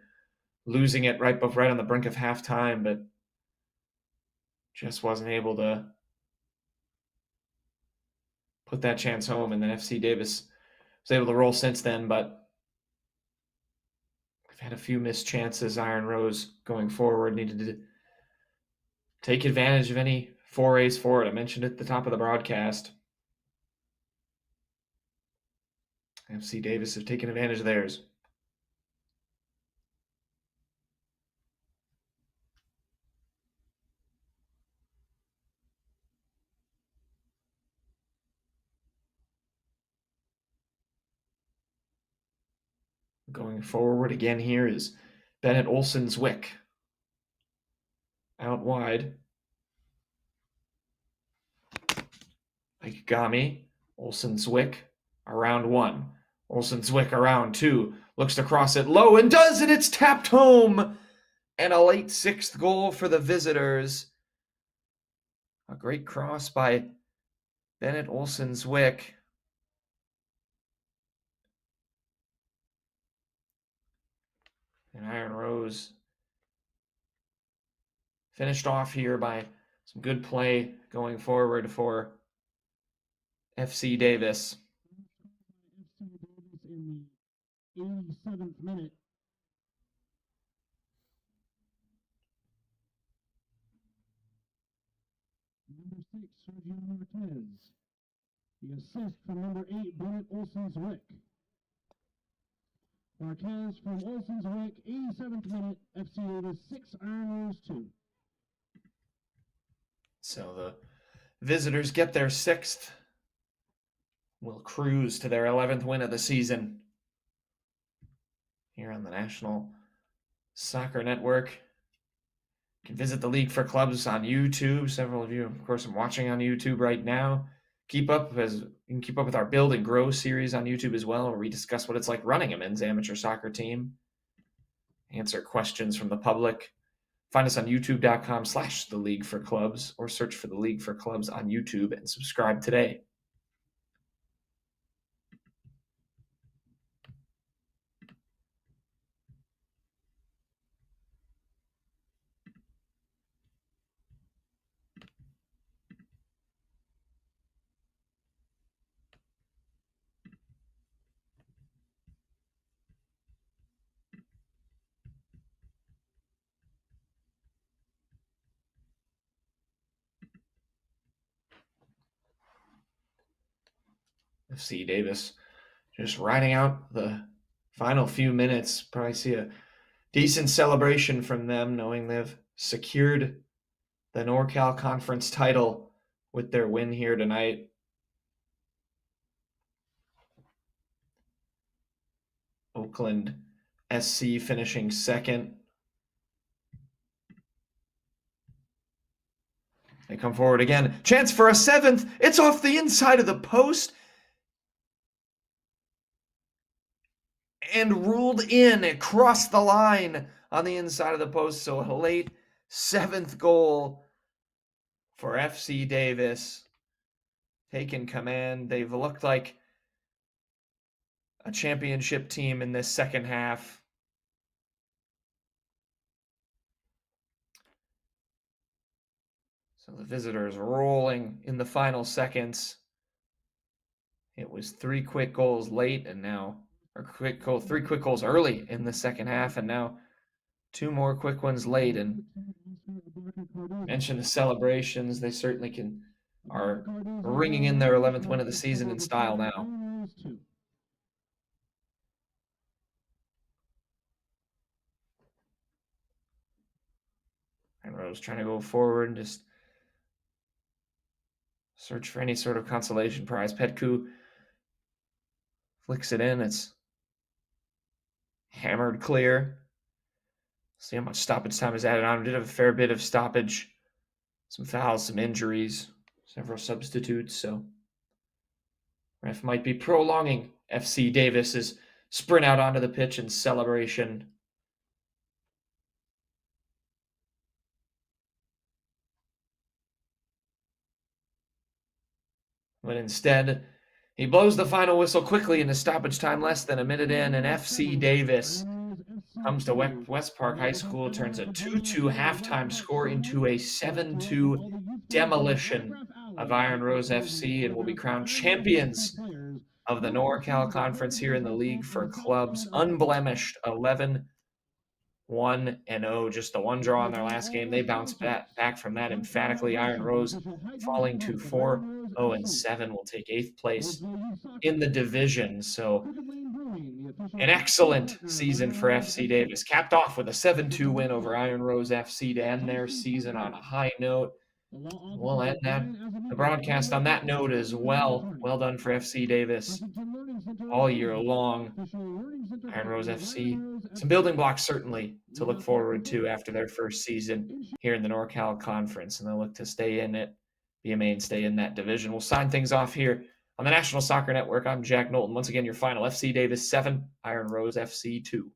losing it right on the brink of halftime, but just wasn't able to put that chance home. And then FC Davis was able to roll since then, but we've had a few missed chances. Iron Rose going forward needed to take advantage of any forays forward. I mentioned at the top of the broadcast. FC Davis have taken advantage of theirs. Going forward again here is Bennett Olsen Zwick. Out wide. Ikegami. Olsen Zwick around one. Olsen Zwick around two. Looks to cross it low and does it. It's tapped home. And a late sixth goal for the visitors. A great cross by Bennett Olsen Zwick. And Iron Rose finished off here by some good play going forward for FC Davis. In the 87th minute. Number 6, Sergio Marquez. The assist from number 8, Bennett Olson's Wick. Marquez from Olson's Wick, 87th minute, FC Davis 6, Iron Rose 2. So the visitors get their 6th. Will cruise to their 11th win of the season here on the National Soccer Network. You can visit the League for Clubs on YouTube. Several of you, of course, are watching on YouTube right now. You can keep up with our Build and Grow series on YouTube as well, where we discuss what it's like running a men's amateur soccer team, answer questions from the public. Find us on youtube.com/the League for Clubs, or search for the League for Clubs on YouTube and subscribe today. FC Davis just riding out the final few minutes. Probably see a decent celebration from them, knowing they've secured the NorCal Conference title with their win here tonight. Oakland SC finishing 2nd. They come forward again. Chance for a 7th. It's off the inside of the post. And ruled in across the line on the inside of the post. So a late 7th goal for FC Davis. Taking command. They've looked like a championship team in this second half. So the visitors rolling in the final seconds. It was 3 quick goals late and now, or 3 quick goals early in the second half, and now 2 more quick ones late. And mention the celebrations. They certainly are ringing in their 11th win of the season in style now. And Rose trying to go forward and just search for any sort of consolation prize. Petku flicks it in. It's hammered clear. See how much stoppage time is added on. We did have a fair bit of stoppage, some fouls, some injuries, several substitutes. So ref might be prolonging FC Davis's sprint out onto the pitch in celebration. But instead, he blows the final whistle quickly into stoppage time, less than a minute in, and FC Davis comes to West Park High School, turns a 2-2 halftime score into a 7-2 demolition of Iron Rose FC, and will be crowned champions of the NorCal Conference here in the League for Clubs. Unblemished 11-1-0, just the one draw in their last game. They bounced back from that emphatically. Iron Rose falling to 4-0-7 will take 8th place in the division. So an excellent season for FC Davis, capped off with a 7-2 win over Iron Rose FC to end their season on a high note. We'll end the broadcast on that note as well. Well done for FC Davis all year long. Iron Rose FC, some building blocks certainly to look forward to after their first season here in the NorCal Conference, and they'll look to stay in it, be a mainstay in that division. We'll sign things off here on the National Soccer Network. I'm Jack Knowlton. Once again, your final: FC Davis 7, Iron Rose FC 2.